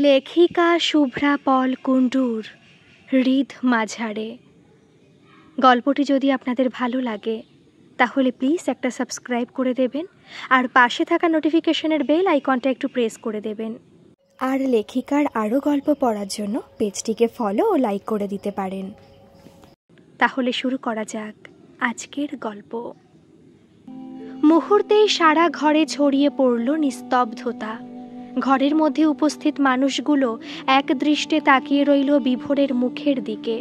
লেখিকা শুভ্রা পল কুণ্ডুর হৃদ মাঝারে। গল্পটি যদি আপনাদের ভালো লাগে তাহলে প্লিজ একটা সাবস্ক্রাইব করে দেবেন আর পাশে থাকা নোটিফিকেশনের বেল আইকনটা একটু প্রেস করে দেবেন। আর লেখিকার আরও গল্প পড়ার জন্য পেজটিকে ফলো ও লাইক করে দিতে পারেন। তাহলে শুরু করা যাক আজকের গল্প। মুহূর্তেই সারা ঘরে ছড়িয়ে পড়ল নিস্তব্ধতা। ঘরের মধ্যে উপস্থিত মানুষগুলো এক দৃষ্টে তাকিয়ে রইল বিভোরের মুখের দিকে।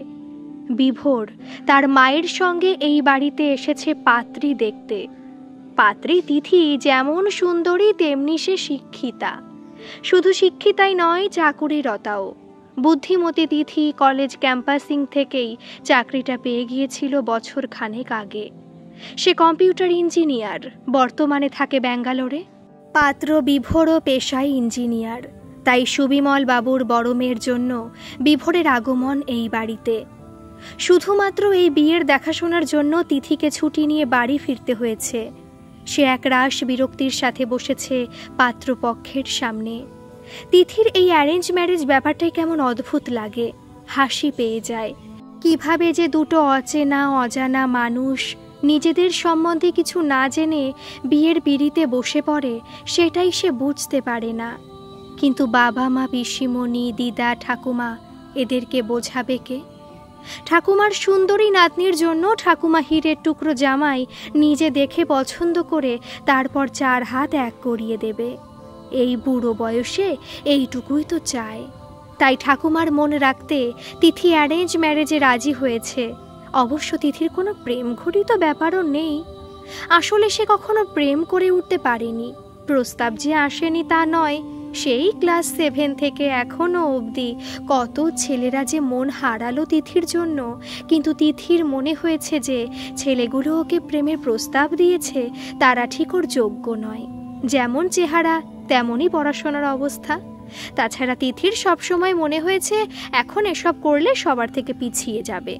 বিভোর তার মায়ের সঙ্গে এই বাড়িতে এসেছে পাত্রী দেখতে। পাত্রী তিথি যেমন সুন্দরী তেমনি সে শিক্ষিতা। শুধু শিক্ষিতাই নয়, চাকুরিরতাও। বুদ্ধিমতী তিথি কলেজ ক্যাম্পাসিং থেকেই চাকরিটা পেয়ে গিয়েছিল বছর খানেক আগে। সে কম্পিউটার ইঞ্জিনিয়ার, বর্তমানে থাকে ব্যাঙ্গালোরে। পাত্র বিভোরও পেশায় ইঞ্জিনিয়ার, তাই সুবিমল বাবুর বড় মেয়ের জন্য বিভোরের আগমন এই বাড়িতে। শুধুমাত্র এই বিয়ের দেখাশোনার জন্য তিথিকে ছুটি নিয়ে বাড়ি ফিরতে হয়েছে। সে একরাশ বিরক্তির সাথে বসেছে পাত্রপক্ষের সামনে। তিথির এই অ্যারেঞ্জ ম্যারেজ ব্যাপারটাই কেমন অদ্ভুত লাগে, হাসি পেয়ে যায়। কিভাবে যে দুটো অচেনা অজানা মানুষ নিজেদের সম্বন্ধে কিছু না জেনে বিয়ের পিঁড়িতে বসে পড়ে সেটাই সে বুঝতে পারে না। কিন্তু বাবা মা, পিসিমণি, দিদা, ঠাকুমা এদেরকে বোঝাবে কে? ঠাকুমার সুন্দরী নাতনির জন্য ঠাকুমা হীরের টুকরো জামাই নিজে দেখে পছন্দ করে তারপর 4 হাত এক করিয়ে দেবে। এই বুড়ো বয়সে এইটুকুই তো চায়। তাই ঠাকুমার মন রাখতে তিথি অ্যারেঞ্জ ম্যারেজে রাজি হয়েছে। অবশ্য তিথির কোনো প্রেম ঘটিত ব্যাপারও নেই। আসলে সে কখনো প্রেম করে উঠতে পারেনি। প্রস্তাব যে আসেনি তা নয়, সেই ক্লাস 7 থেকে এখনো অবধি কত ছেলেরা যে মন হারালো তিথির জন্য। কিন্তু তিথির মনে হয়েছে যে ছেলেগুলো ওকে প্রেমের প্রস্তাব দিয়েছে তারা ঠিক ওর যোগ্য নয়। যেমন চেহারা তেমনই পড়াশোনার অবস্থা। তাছাড়া তিথির সবসময় মনে হয়েছে এখন এসব করলে সবার থেকে পিছিয়ে যাবে।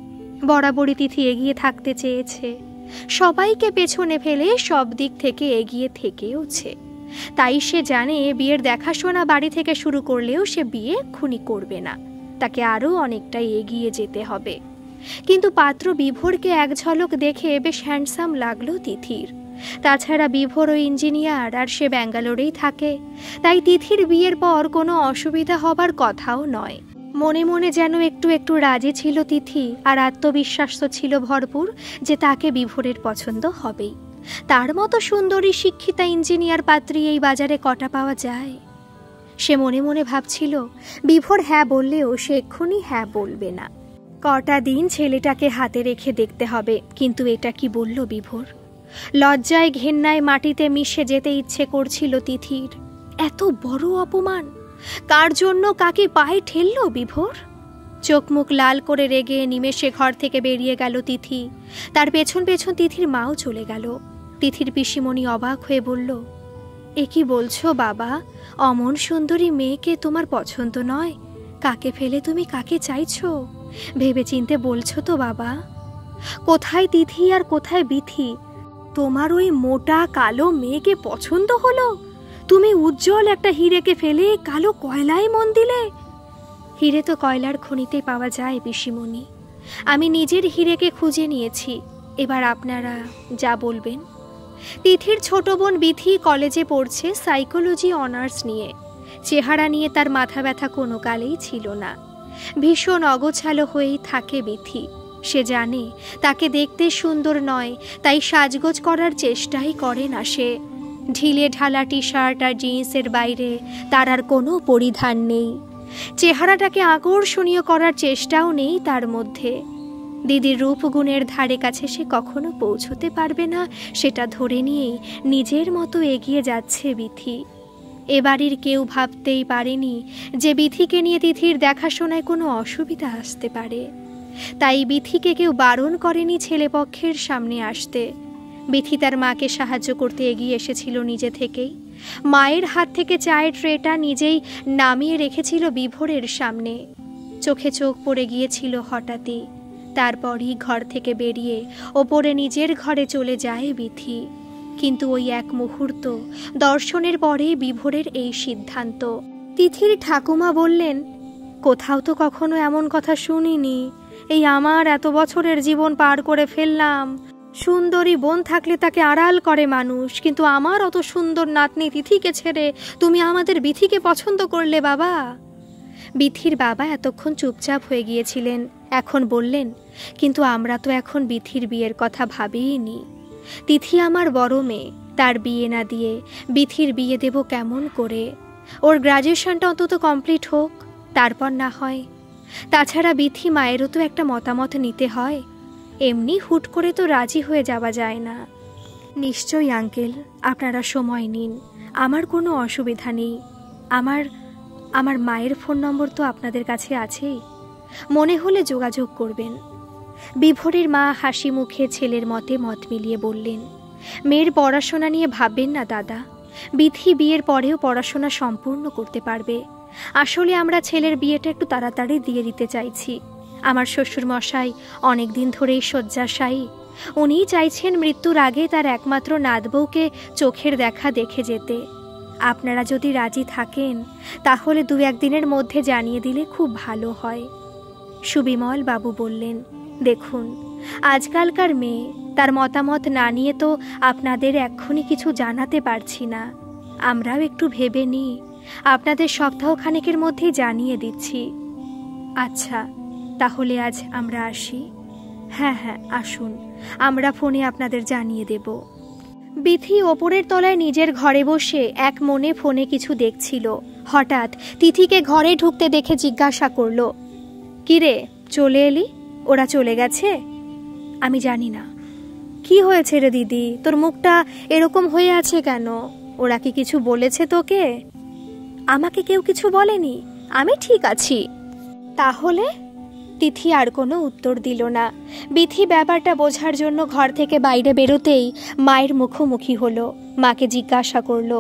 বরাবরই তিথি এগিয়ে থাকতে চেয়েছে, সবাইকে পেছনে ফেলে সব দিক থেকে এগিয়ে থেকেওছে। তাই সে জানে বিয়ের দেখাশোনা বাড়ি থেকে শুরু করলেও সে বিয়ে এক্ষুনি করবে না, তাকে আরও অনেকটাই এগিয়ে যেতে হবে। কিন্তু পাত্র বিভোরকে এক ঝলক দেখে বেশ হ্যান্ডসাম লাগলো তিথির। তাছাড়া বিভোরও ইঞ্জিনিয়ার আর সে ব্যাঙ্গালোরেই থাকে, তাই তিথির বিয়ের পর কোনো অসুবিধা হবার কথাও নয়। মনে মনে যেন একটু একটু রাজি ছিল তিথি, আর আত্মবিশ্বাস তো ছিল ভরপুর যে তাকে বিভোরের পছন্দ হবেই। তার মতো সুন্দরী শিক্ষিতা ইঞ্জিনিয়ার পাত্রী এই বাজারে কটা পাওয়া যায়? সে মনে মনে ভাবছিল বিভোর হ্যাঁ বললেও সে এক্ষুনি হ্যাঁ বলবে না। কটা দিন ছেলেটাকে হাতে রেখে দেখতে হবে। কিন্তু এটা কি বলল বিভোর? লজ্জায় ঘেন্নায় মাটিতে মিশে যেতে ইচ্ছে করছিল তিথির। এত বড় অপমান! কার জন্য কাকে পায়ে ঠেললো বিভোর? চোখ মুখ লাল করে রেগে নিমেষে ঘর থেকে বেরিয়ে গেল তিথি। তার পেছন পেছন তিথির মাও চলে গেল। তিথির পিসিমণি অবাক হয়ে বলল, এ কি বলছো বাবা? অমন সুন্দরী মেয়েকে তোমার পছন্দ নয়? কাকে ফেলে তুমি কাকে চাইছো? ভেবে চিনতে বলছো তো বাবা? কোথায় তিথি আর কোথায় বিথি? তোমার ওই মোটা কালো মেয়েকে পছন্দ হলো? তুমি উজ্জ্বল একটা হীরেকে ফেলে কালো কয়লায় মন দিলে? হীরে তো কয়লার খনিতে পাওয়া যায় পিসিমণি। আমি নিজের হীরেকে খুঁজে নিয়েছি, এবার আপনারা যা বলবেন। তিথির ছোট বোন বিথি কলেজে পড়ছে সাইকোলজি অনার্স নিয়ে। চেহারা নিয়ে তার মাথা ব্যথা কোনো কালেই ছিল না। ভীষণ অগোছালো হয়েই থাকে বিথি। সে জানে তাকে দেখতে সুন্দর নয়, তাই সাজগোজ করার চেষ্টাই করে না সে। ঢিলে ঢালা টি শার্ট আর জিন্সের বাইরে তার আর কোনো পরিধান নেই। চেহারাটাকে আকর্ষণীয় করার চেষ্টাও নেই তার মধ্যে। দিদির রূপগুণের ধারে কাছে সে কখনো পৌঁছতে পারবে না, সেটা ধরে নিয়েই নিজের মতো এগিয়ে যাচ্ছে বিথি। এ বাড়ির কেউ ভাবতেই পারেনি যে বিথিকে নিয়ে তিথির দেখাশোনায় কোনো অসুবিধা আসতে পারে। তাই বিথিকে কেউ বারণ করেনি ছেলেপক্ষের সামনে আসতে। বিথি তার মাকে সাহায্য করতে এগিয়ে এসেছিল নিজে থেকেই। মায়ের হাত থেকে চায়ের ট্রেটা নিজেই নামিয়ে রেখেছিল বিভোরের সামনে। চোখে চোখ পড়ে গিয়েছিল হঠাৎই। তারপরই ঘর থেকে বেরিয়ে ওপরে নিজের ঘরে চলে যায় বিথি। কিন্তু ওই এক মুহূর্ত দর্শনের পরে বিভোরের এই সিদ্ধান্ত, তিথির ঠাকুমা বললেন, কোথাও তো কখনো এমন কথা শুনিনি। এই আমার এত বছরের জীবন পার করে ফেললাম, সুন্দরী বোন থাকলে তাকে আড়াল করে মানুষ, কিন্তু আমার অত সুন্দর নাতনি তিথিকে ছেড়ে তুমি আমাদের বিথিকে পছন্দ করলে বাবা। বিথির বাবা এতক্ষণ চুপচাপ হয়ে গিয়েছিলেন, এখন বললেন, কিন্তু আমরা তো এখন বিথির বিয়ের কথা ভাবিনি। তিথি আমার বড় মেয়ে, তার বিয়ে না দিয়ে বিথির বিয়ে দেব কেমন করে? ওর গ্র্যাজুয়েশনটা অন্তত কমপ্লিট হোক, তারপর না হয়। তাছাড়া বিথি মায়েরও তো একটা মতামত নিতে হয়, এমনি হুট করে তো রাজি হয়ে যাওয়া যায় না। নিশ্চয়ই আঙ্কেল, আপনারা সময় নিন, আমার কোনো অসুবিধা নেই। আমার মায়ের ফোন নম্বর তো আপনাদের কাছে আছেই, মনে হলে যোগাযোগ করবেন। বিভোরের মা হাসি মুখে ছেলের মতে মত মিলিয়ে বললেন, মেয়ের পড়াশোনা নিয়ে ভাববেন না দাদা, বিথি বিয়ের পরেও পড়াশোনা সম্পূর্ণ করতে পারবে। আসলে আমরা ছেলের বিয়েটা একটু তাড়াতাড়ি দিয়ে দিতে চাইছি। আমার শ্বশুরমশাই অনেক দিন ধরেই শয্যাশায়ী, উনিই চাইছেন মৃত্যুর আগে তার একমাত্র নাতবউকে চোখের দেখা দেখে যেতে। আপনারা যদি রাজি থাকেন তাহলে 2-1 দিনের মধ্যে জানিয়ে দিলে খুব ভালো হয়। সুবিমল বাবু বললেন, দেখুন, আজকালকার মেয়ে, তার মতামত না নিয়ে তো আপনাদের এক্ষুনি কিছু জানাতে পারছি না। আমরাও একটু ভেবে নিই, আপনাদের সপ্তাহখানেকের মধ্যেই জানিয়ে দিচ্ছি। আচ্ছা, তাহলে আজ আমরা আসি? হ্যাঁ হ্যাঁ, আসুন, আমরা ফোনে আপনাদের জানিয়ে দেব। বিথি ওপরের তলায় নিজের ঘরে বসে এক মনে ফোনে কিছু দেখছিল। হঠাৎ তিথিকে ঘরে ঢুকতে দেখে জিজ্ঞাসা করল, কিরে, চলে এলি? ওরা চলে গেছে? আমি জানি না। কি হয়েছে রে দিদি, তোর মুখটা এরকম হয়ে আছে কেন? ওরা কি কিছু বলেছে তোকে? আমাকে কেউ কিছু বলেনি, আমি ঠিক আছি। তাহলে? তিথি আর কোনো উত্তর দিল না। বিথি ব্যাপারটা বোঝার জন্য ঘর থেকে বাইরে বেরোতেই মায়ের মুখোমুখি হলো। মাকে জিজ্ঞাসা করলো,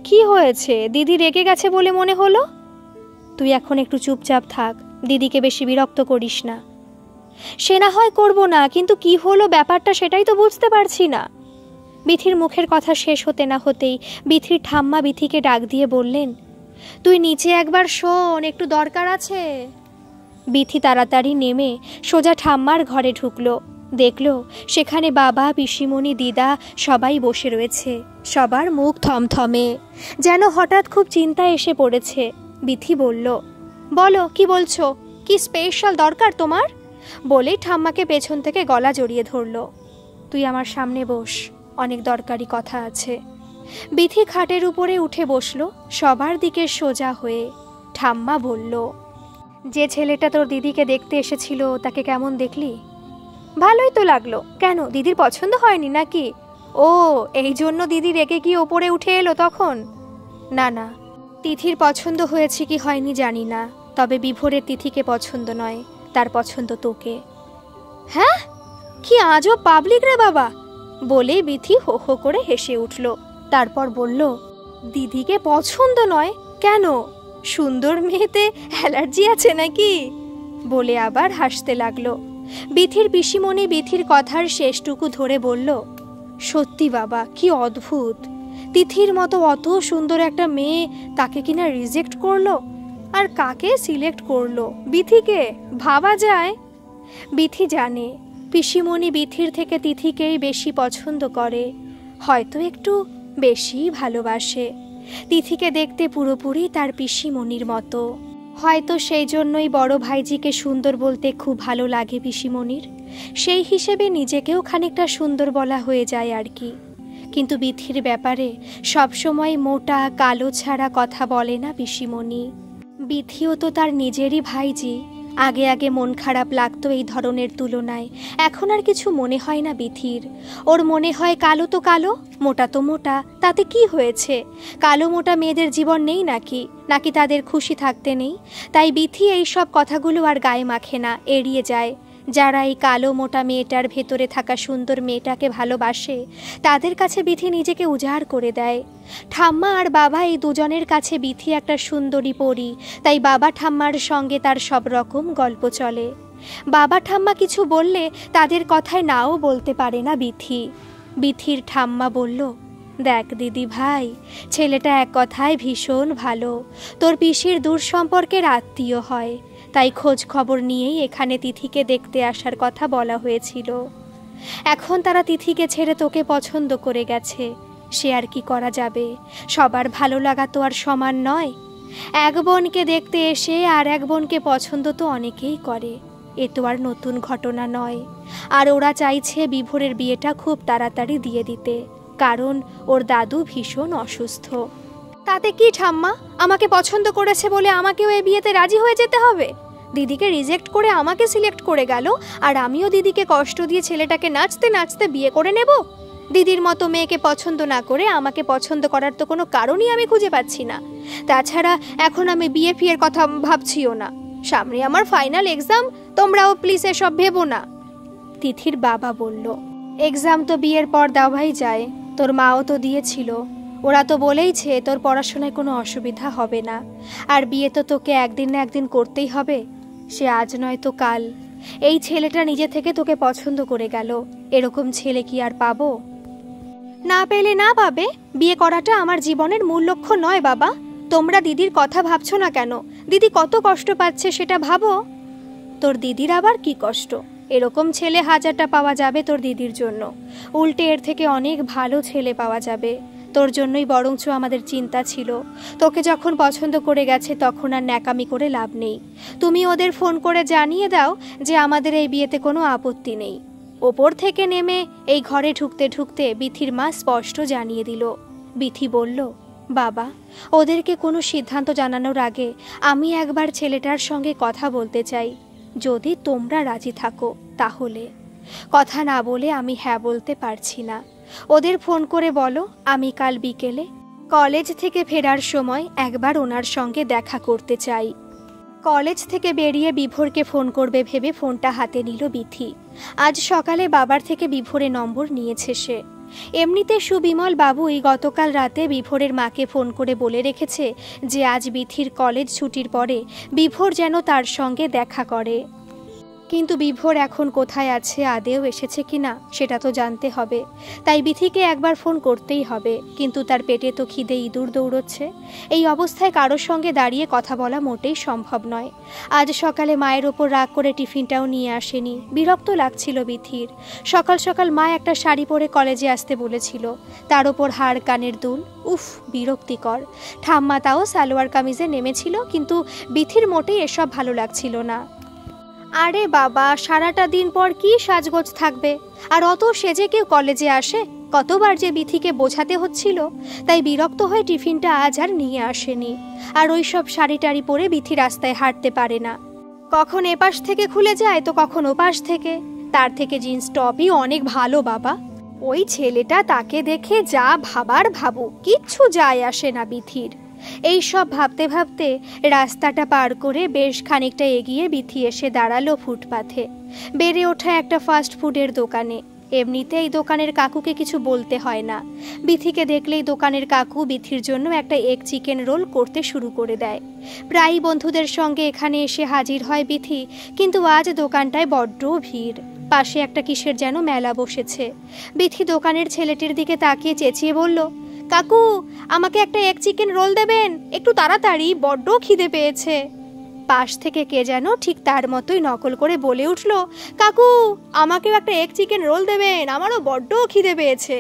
কি হয়েছে? দিদি রেগে গেছে বলে মনে হলো। তুই এখন একটু চুপচাপ থাক, দিদিকে বেশি বিরক্ত করিস না। সে না হয় করব না, কিন্তু কি হলো ব্যাপারটা সেটাই তো বুঝতে পারছি না। বিথির মুখের কথা শেষ হতে না হতেই বিথির ঠাম্মা বিথিকে ডাক দিয়ে বললেন, তুই নিচে একবার শোন, একটু দরকার আছে। বিথি তাড়াতাড়ি নেমে সোজা ঠাম্মার ঘরে ঢুকলো। দেখল সেখানে বাবা, পিসিমণি, দিদা সবাই বসে রয়েছে। সবার মুখ থমথমে, যেন হঠাৎ খুব চিন্তা এসে পড়েছে। বিথি বলল, বলো, কি বলছো? কি স্পেশাল দরকার তোমার? বলেই ঠাম্মাকে পেছন থেকে গলা জড়িয়ে ধরল। তুই আমার সামনে বস, অনেক দরকারি কথা আছে। বিথি খাটের উপরে উঠে বসল, সবার দিকে সোজা হয়ে। ঠাম্মা বলল, যে ছেলেটা তোর দিদিকে দেখতে এসেছিল তাকে কেমন দেখলি? ভালোই তো লাগলো। কেন, দিদির পছন্দ হয়নি নাকি? ও, এই জন্য দিদি রেগে গিয়ে ওপরে উঠে এলো তখন? না না, তিথির পছন্দ হয়েছে কি হয়নি জানি না, তবে বিভোরের তিথিকে পছন্দ নয়, তার পছন্দ তোকে। হ্যাঁ, কি আজব পাবলিক রে বাবা! বলে বিথি হো হো করে হেসে উঠল। তারপর বলল, দিদিকে পছন্দ নয় কেন? সুন্দর মেয়েতে অ্যালার্জি আছে নাকি? বলে আবার হাসতে লাগলো। বিথির পিসিমণি বিথির কথার শেষটুকু ধরে বলল, সত্যি বাবা, কি অদ্ভুত! তিথির মতো অত সুন্দর একটা মেয়ে, তাকে কিনা রিজেক্ট করলো। আর কাকে সিলেক্ট করলো? বিথিকে। ভাবা যায়? বিথি জানে পিসিমণি বিথির থেকে তিথিকেই বেশি পছন্দ করে, হয়তো একটু বেশি ভালোবাসে। তিথিকে দেখতে পুরোপুরি তার পিসিমণির মতো, হয়তো সেই জন্যই বড় ভাইজিকে সুন্দর বলতে খুব ভালো লাগে পিসিমণির। সেই হিসেবে নিজেকেও খানিকটা সুন্দর বলা হয়ে যায় আর কি। কিন্তু বিথির ব্যাপারে সবসময় মোটা কালো ছাড়া কথা বলে না পিসিমণি। বিথিও তো তার নিজেরই ভাইজি। আগে আগে মন খারাপ লাগতো এই ধরনের তুলনায়, এখন আর কিছু মনে হয় না বিথির। ওর মনে হয় কালো তো কালো, মোটা তো মোটা, তাতে কি হয়েছে? কালো মোটা মেয়েদের জীবন নেই নাকি? নাকি তাদের খুশি থাকতে নেই? তাই বিথি এই সব কথাগুলো আর গায়ে মাখে না, এড়িয়ে যায়। যারা এই কালো মোটা মেয়েটার ভেতরে থাকা সুন্দর মেয়েটাকে ভালোবাসে, তাদের কাছে বিথি নিজেকে উজাড় করে দেয়। ঠাম্মা আর বাবা এই দুজনের কাছে বিথি একটা সুন্দরী পরী, তাই বাবা ঠাম্মার সঙ্গে তার সব রকম গল্প চলে। বাবা ঠাম্মা কিছু বললে তাদের কথায় নাও বলতে পারে না বিথি। বিথির ঠাম্মা বলল, দেখ দিদি ভাই, ছেলেটা এক কথায় ভীষণ ভালো, তোর পিসির দূর সম্পর্কের আত্মীয় হয়, তাই খোঁজ খবর নিয়েই এখানে তিথিকে দেখতে আসার কথা বলা হয়েছিল। এখন তারা তিথিকে ছেড়ে তোকে পছন্দ করে গেছে, সে আর কি করা যাবে? সবার ভালো লাগা তো আর সমান নয়। এক বোনকে দেখতে এসে আর এক বোনকে পছন্দ তো অনেকেই করে, এ তো আর নতুন ঘটনা নয়। আর ওরা চাইছে বিভোরের বিয়েটা খুব তাড়াতাড়ি দিয়ে দিতে, কারণ ওর দাদু ভীষণ অসুস্থ। তাতে কি ঠাম্মা, আমাকে পছন্দ করেছে বলে আমাকেও এই বিয়েতে রাজি হয়ে যেতে হবে? দিদিকে রিজেক্ট করে আমাকে সিলেক্ট করে গেল, আর আমিও দিদিকে কষ্ট দিয়ে ছেলেটাকে নাচতে নাচতে বিয়ে করে নেব? দিদির মতো মেয়েকে পছন্দ না করে আমাকে পছন্দ করার তো কোনো কারণই আমি খুঁজে পাচ্ছি না। তাছাড়া এখন আমি বিয়ে ফিয়ের কথা ভাবছিও না, সামনে আমার ফাইনাল এক্সাম, তোমরাও প্লিজ এসব ভেবো না। তিথির বাবা বলল, এক্সাম তো বিয়ের পর দেওয়াই যায়, তোর মাও তো দিয়েছিল, ওরা তো বলেইছে তোর পড়াশোনায় কোনো অসুবিধা হবে না, আর বিয়ে তো তোকে একদিন না একদিন করতেই হবে, সে আজ নয় তো কাল। এই ছেলেটা নিজে থেকে তোকে পছন্দ করে গেল, এরকম ছেলে কি আর পাবো? না পেলে না পাবে, বিয়ে করাটা আমার জীবনের মূল লক্ষ্য নয় বাবা। তোমরা দিদির কথা ভাবছো না কেন? দিদি কত কষ্ট পাচ্ছে সেটা ভাবো। তোর দিদির আবার কি কষ্ট? এরকম ছেলে হাজারটা পাওয়া যাবে তোর দিদির জন্য, উল্টে এর থেকে অনেক ভালো ছেলে পাওয়া যাবে। তোর জন্যই বরঞ্চ আমাদের চিন্তা ছিল, তোকে যখন পছন্দ করে গেছে তখন আর ন্যাকামি করে লাভ নেই। তুমি ওদের ফোন করে জানিয়ে দাও যে আমাদের এই বিয়েতে কোনো আপত্তি নেই। ওপর থেকে নেমে এই ঘরে ঢুকতে ঢুকতে বিথির মা স্পষ্ট জানিয়ে দিল। বিথি বলল, বাবা, ওদেরকে কোনো সিদ্ধান্ত জানানোর আগে আমি একবার ছেলেটার সঙ্গে কথা বলতে চাই, যদি তোমরা রাজি থাকো তাহলে। কথা না বলে আমি হ্যাঁ বলতে পারছি না। ওদের ফোন করে বলো আমি কাল বিকেলে কলেজ থেকে ফেরার সময় একবার ওনার সঙ্গে দেখা করতে চাই। কলেজ থেকে বেরিয়ে বিভোরকে ফোন করবে ভেবে ফোনটা হাতে নিল বিথি। আজ সকালে বাবার থেকে বিভোরের নম্বর নিয়েছে সে। এমনিতে সুবিমল বাবুই গতকাল রাতে বিভোরের মাকে ফোন করে বলে রেখেছে যে আজ বিথির কলেজ ছুটির পরে বিভোর যেন তার সঙ্গে দেখা করে। কিন্তু বিভোর এখন কোথায় আছে, আদেও এসেছে কিনা সেটা তো জানতে হবে, তাই বিথিকে একবার ফোন করতেই হবে। কিন্তু তার পেটে তো খিদে ইঁদুর দৌড়চ্ছে। এই অবস্থায় কারোর সঙ্গে দাঁড়িয়ে কথা বলা মোটেই সম্ভব নয়। আজ সকালে মায়ের ওপর রাগ করে টিফিনটাও নিয়ে আসেনি, বিরক্ত লাগছিল বিথির। সকাল সকাল মা একটা শাড়ি পরে কলেজে আসতে বলেছিল, তার ওপর হাড় কানের দুল, উফ বিরক্তিকর। ঠাম্মা তাও সালোয়ার কামিজে নেমেছিল, কিন্তু বিথির মোটেই এসব ভালো লাগছিল না। আরে বাবা, সারাটা দিন পর কি সাজগোজ থাকবে, আর অত সেজে কেউ কলেজে আসে? কতবার যে বিথিকে বোঝাতে হচ্ছিল, তাই বিরক্ত হয়ে টিফিনটা আজ আর নিয়ে আসেনি। আর ওই সব শাড়ি টাড়ি পরে বিথি রাস্তায় হাঁটতে পারে না, কখন এপাশ থেকে খুলে যায় তো কখন ওপাশ থেকে। তার থেকে জিন্স টপই অনেক ভালো বাবা। ওই ছেলেটা তাকে দেখে যা ভাবার ভাবুক, কিচ্ছু যায় আসে না বিথির। এই সব ভাবতে ভাবতে রাস্তাটা পার করে বেশ খানিকটা এগিয়ে বিথি এসে দাঁড়ালো ফুটপাথে, বেড়ে ওঠা একটা ফাস্ট ফুডের দোকানে। এমনিতে এই দোকানের কাকুকে কিছু বলতে হয় না, বিথিকে দেখলেই দোকানের কাকু বিথির জন্য একটা এগ চিকেন রোল করতে শুরু করে দেয়। প্রায়ই বন্ধুদের সঙ্গে এখানে এসে হাজির হয় বিথি, কিন্তু আজ দোকানটায় বড্ড ভিড়। পাশে একটা কিসের যেন মেলা বসেছে। বিথি দোকানের ছেলেটির দিকে তাকিয়ে চেঁচিয়ে বলল, কাকু, আমাকে একটা এগ চিকেন রোল দেবেন, একটু তাড়াতাড়ি, বড্ড খিদে পেয়েছে। পাশ থেকে কে যেন ঠিক তার মতোই নকল করে বলে উঠল, কাকু, আমাকেও একটা এগ চিকেন রোল দেবেন, আমারও বড্ড খিদে পেয়েছে।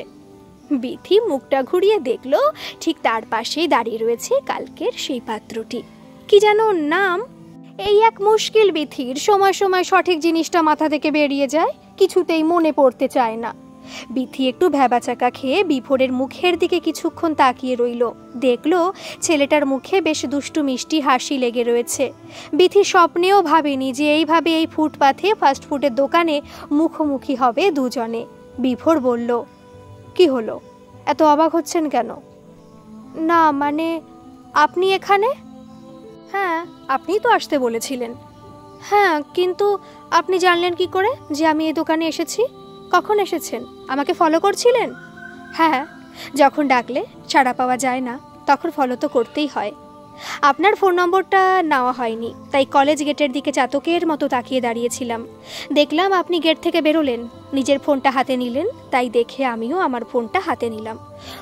বিথি মুখটা ঘুরিয়ে দেখলো ঠিক তার পাশেই দাঁড়িয়ে রয়েছে কালকের সেই পাত্রটি। কি যেন নাম? এই এক মুশকিল বিথির, সময় সময় সঠিক জিনিসটা মাথা থেকে বেরিয়ে যায়, কিছুতেই মনে পড়তে চায় না। বিথি একটু ভ্যাবাচাকা খেয়ে বিভোরের মুখের দিকে কিছুক্ষণ তাকিয়ে রইল। দেখলো ছেলেটার মুখে বেশ দুষ্টু মিষ্টি হাসি লেগে রয়েছে। বিথি স্বপ্নেও ভাবেনি যে এইভাবে এই ফুটপাথে ফাস্টফুডের দোকানে মুখোমুখি হবে দুজনে। বিভোর বলল, কি হলো, এত অবাক হচ্ছেন কেন? না মানে, আপনি এখানে? হ্যাঁ, আপনিই তো আসতে বলেছিলেন। হ্যাঁ, কিন্তু আপনি জানলেন কি করে যে আমি এই দোকানে এসেছি? কখন এসেছেন? আমাকে ফলো করছিলেন? হ্যাঁ, যখন ডাকলে ছাড়া পাওয়া যায় না, তখন ফলো তো করতেই হয়। আপনার ফোন নম্বরটা নেওয়া হয়নি, তাই কলেজ গেটের দিকে চাতকের মতো তাকিয়ে দাঁড়িয়েছিলাম। দেখলাম আপনি গেট থেকে বেরোলেন, নিজের ফোনটা হাতে নিলেন, তাই দেখে আমিও আমার ফোনটা হাতে নিলাম,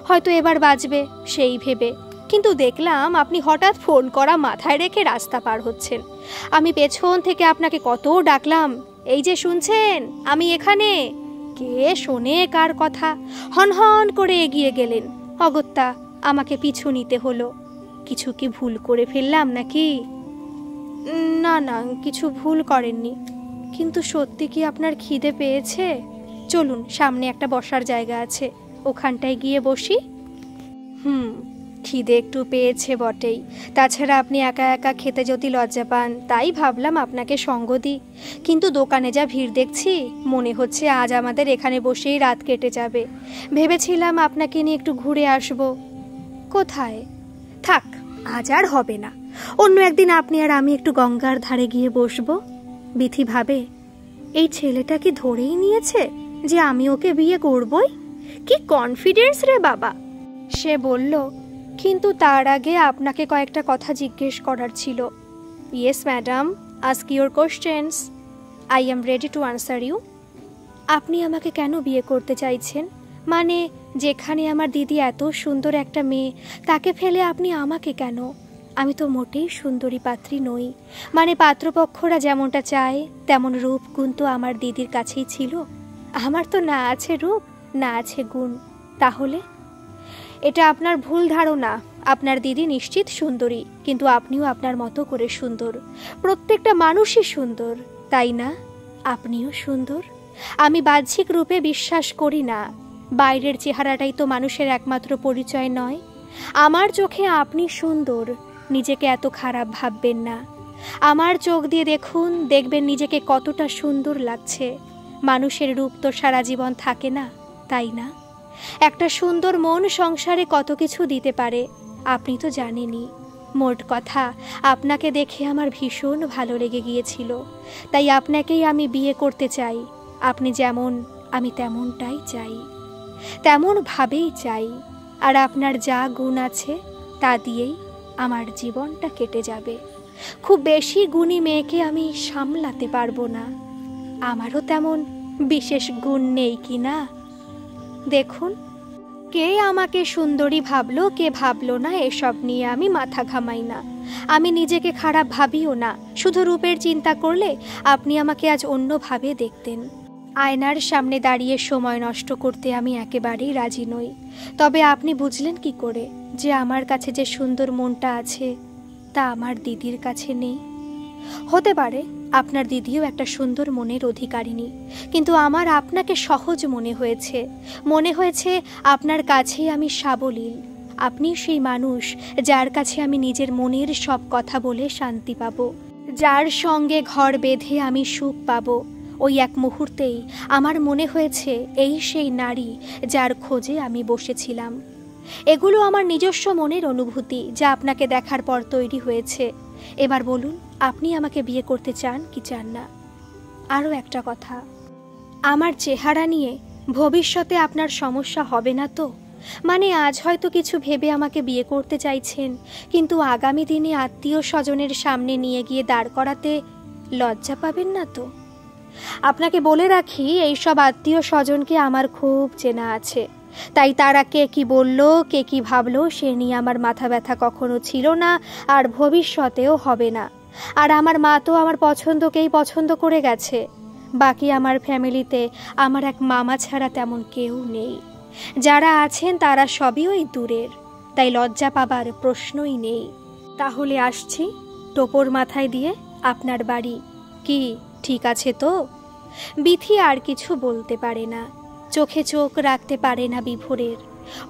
হয়তো এবার বাজবে সেই ভেবে। কিন্তু দেখলাম আপনি হঠাৎ ফোন করা মাথায় রেখে রাস্তা পার হচ্ছেন। আমি পেছন থেকে আপনাকে কত ডাকলাম, এই যে শুনছেন আমি এখানে। কে শোনে কার কথা, হনহন করে এগিয়ে গেলেন। অগত্যা আমাকে পিছু নিতে হলো। কিছু কি ভুল করে ফেললাম নাকি? না না, কিছু ভুল করেননি, কিন্তু সত্যি কি আপনার খিদে পেয়েছে? চলুন, সামনে একটা বসার জায়গা আছে, ওখানটায় গিয়ে বসি। খিদে একটু পেয়েছে বটেই, তাছাড়া আপনি একা একা খেতে যদি লজ্জা পান, তাই ভাবলাম আপনাকে সঙ্গ দিই। কিন্তু দোকানে যা ভিড় দেখছি, মনে হচ্ছে আজ আমাদের এখানে বসেই রাত কেটে যাবে। ভেবেছিলাম আপনাকে নিয়ে একটু ঘুরে আসব। কোথায়? থাক, আজ আর হবে না, অন্য একদিন আপনি আর আমি একটু গঙ্গার ধারে গিয়ে বসবো। বিথি ভাবে, এই ছেলেটা কি ধরেই নিয়েছে যে আমি ওকে বিয়ে করবই? কি কনফিডেন্স রে বাবা! সে বলল, কিন্তু তার আগে আপনাকে কয়েকটা কথা জিজ্ঞেস করার ছিল। Yes madam, ask your questions, I am ready to answer you. আপনি আমাকে কেন বিয়ে করতে চাইছেন? মানে, যেখানে আমার দিদি এত সুন্দর একটা মেয়ে, তাকে ফেলে আপনি আমাকে কেন? আমি তো মোটেই সুন্দরী পাত্রী নই। মানে পাত্রপক্ষরা যেমনটা চায় তেমন রূপ গুণ তো আমার দিদির কাছেই ছিল। আমার তো না আছে রূপ, না আছে গুণ। তাহলে? এটা আপনার ভুল ধারণা। আপনার দিদি নিশ্চিত সুন্দরী, কিন্তু আপনিও আপনার মতো করে সুন্দর। প্রত্যেকটা মানুষই সুন্দর, তাই না? আপনিও সুন্দর। আমি বাহ্যিক রূপে বিশ্বাস করি না। বাইরের চেহারাটাই তো মানুষের একমাত্র পরিচয় নয়। আমার চোখে আপনি সুন্দর, নিজেকে এত খারাপ ভাববেন না। আমার চোখ দিয়ে দেখুন, দেখবেন নিজেকে কতটা সুন্দর লাগছে। মানুষের রূপ তো সারা জীবন থাকে না, তাই না? একটা সুন্দর মন সংসারে কত কিছু দিতে পারে, আপনি তো জানেনই। মোট কথা, আপনাকে দেখে আমার ভীষণ ভালো লেগে গিয়েছিল, তাই আপনাকেই আমি বিয়ে করতে চাই। আপনি যেমন, আমি তেমনটাই চাই, তেমন ভাবেই চাই। আর আপনার যা গুণ আছে তা দিয়েই আমার জীবনটা কেটে যাবে। খুব বেশি গুণী মেয়েকে আমি সামলাতে পারবো না। আমারও তেমন বিশেষ গুণ নেই কি না? দেখুন, কে আমাকে সুন্দরী ভাবলো কে ভাবলো না, এসব নিয়ে আমি মাথা ঘামাই না। আমি নিজেকে খারাপ ভাবিও না। শুধু রূপের চিন্তা করলে আপনি আমাকে আজ অন্যভাবে দেখতেন। আয়নার সামনে দাঁড়িয়ে সময় নষ্ট করতে আমি একেবারেই রাজি নই। তবে আপনি বুঝলেন কি করে যে আমার কাছে যে সুন্দর মনটা আছে তা আমার দিদির কাছে নেই? হতে পারে আপনার দিদিও একটা সুন্দর মনের অধিকারিণী, কিন্তু আমার আপনাকে সহজ মনে হয়েছে আপনার কাছেই আমি সাবলীল। আপনি সেই মানুষ যার কাছে আমি নিজের মনের সব কথা বলে শান্তি পাব, যার সঙ্গে ঘর বেঁধে আমি সুখ পাব। ওই এক মুহূর্তেই আমার মনে হয়েছে এই সেই নারী যার খোঁজে আমি বসেছিলাম। এগুলো আমার নিজস্ব মনের অনুভূতি, যা আপনাকে দেখার পর তৈরি হয়েছে। এবার বলুন, আপনি আমাকে বিয়ে করতে চান কি চান না? আরও একটা কথা, আমার চেহারা নিয়ে ভবিষ্যতে আপনার সমস্যা হবে না তো? মানে আজ হয়তো কিছু ভেবে আমাকে বিয়ে করতে চাইছেন, কিন্তু আগামী দিনে আত্মীয় স্বজনের সামনে নিয়ে গিয়ে দাঁড় করাতে লজ্জা পাবেন না তো? আপনাকে বলে রাখি, এইসব আত্মীয় স্বজনকে আমার খুব চেনা আছে, তাই তারা কে কি বলল, কে কি ভাবলো, সে নিয়ে আমার মাথা ব্যথা কখনো ছিল না, আর ভবিষ্যতেও হবে না। আর আমার মা তো আমার পছন্দকেই পছন্দ করে গেছে। বাকি আমার ফ্যামিলিতে আমার এক মামা ছাড়া তেমন কেউ নেই। যারা আছেন তারা সবই ওই দূরের, তাই লজ্জা পাবার প্রশ্নই নেই। তাহলে আসছি, টোপর মাথায় দিয়ে আপনার বাড়ি। কি ঠিক আছে তো? বিথি আর কিছু বলতে পারে না, চোখে চোখ রাখতে পারে না বিভোরের।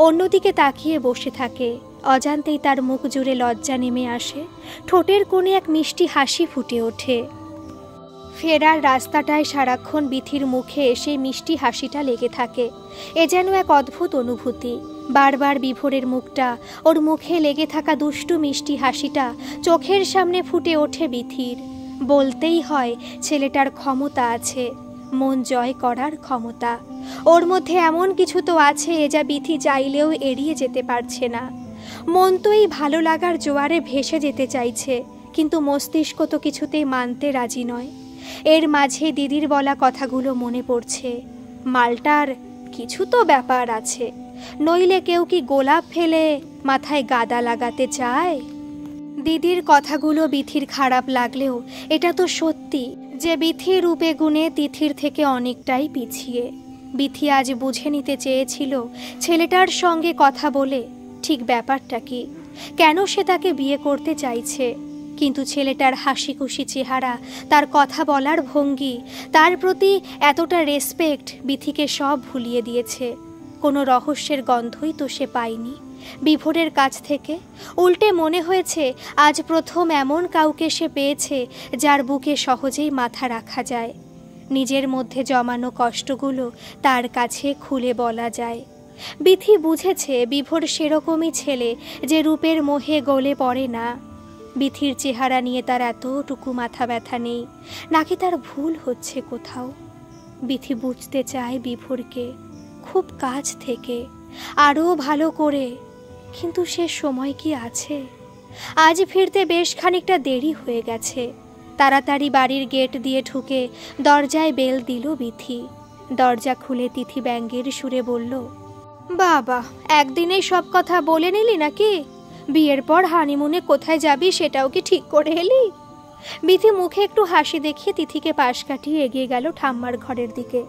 অন্যদিকে তাকিয়ে বসে থাকে। অজান্তেই তার মুখ জুড়ে লজ্জা নেমে আসে, ঠোঁটের কোণে এক মিষ্টি হাসি ফুটে ওঠে। ফেরার রাস্তাটায় সারাক্ষণ বিথির মুখে এসে মিষ্টি হাসিটা লেগে থাকে। এ যেন এক অদ্ভুত অনুভূতি। বারবার বিভোরের মুখটা, ওর মুখে লেগে থাকা দুষ্টু মিষ্টি হাসিটা চোখের সামনে ফুটে ওঠে বিথির। বলতেই হয়, ছেলেটার ক্ষমতা আছে, মন জয় করার ক্ষমতা। ওর মধ্যে এমন কিছু তো আছে যা বিথি চাইলেও এড়িয়ে যেতে পারছে না। মন তো এই ভালো লাগার জোয়ারে ভেসে যেতে চাইছে, কিন্তু মস্তিষ্ক তো কিছুতেই মানতে রাজি নয়। এর মাঝে দিদির বলা কথাগুলো মনে পড়ছে। মালটার কিছু তো ব্যাপার আছে, নইলে কেউ কি গোলাপ ফেলে মাথায় গাদা লাগাতে চায়? দিদির কথাগুলো বিথির খারাপ লাগলেও এটা তো সত্যি যে বিথি রূপে গুণে তিথির থেকে অনেকটাই পিছিয়ে। বিথি আজ বুঝে নিতে চেয়েছিল ছেলেটার সঙ্গে কথা বলে ঠিক ব্যাপারটা কি, কেন সে তাকে বিয়ে করতে চাইছে। কিন্তু ছেলেটার হাসি খুশি চেহারা, তার কথা বলার ভঙ্গি, তার প্রতি এতটা রেসপেক্ট বিথিকে সব ভুলিয়ে দিয়েছে। কোনো রহস্যের গন্ধই তো সে পায়নি বিভোরের কাছ থেকে। উল্টে মনে হয়েছে আজ প্রথম এমন কাউকে সে পেয়েছে যার বুকে সহজেই মাথা রাখা যায়। নিজের মধ্যে জমানো কষ্টগুলো তার কাছে খুলে বলা যায়। বিথি বুঝেছে বিভোর সেরকমই ছেলে যে রূপের মোহে গলে পড়ে না। বিথির চেহারা নিয়ে তার এতটুকু মাথা ব্যথা নেই, নাকি তার ভুল হচ্ছে কোথাও। বিথি বুঝতে চায় বিভোরকে খুব কাছ থেকে, আরও ভালো করে, কিন্তু সে সময় কি আছে? আজ ফিরতে বেশ খানিকটা দেরি হয়ে গেছে। তাড়াতাড়ি বাড়ির গেট দিয়ে ঢুকে দরজায় বেল দিল বিথি। দরজা খুলে তিথি ব্যঙ্গের সুরে বলল, বাবা, একদিনেই সব কথা বলে নিলি নাকি? বিয়ের পর হানিমুনে কোথায় যাবি সেটাও কি ঠিক করে এলি? বিথি মুখে একটু হাসি দেখিয়ে তিথিকে পাশ কাটিয়ে এগিয়ে গেল ঠাম্মার ঘরের দিকে।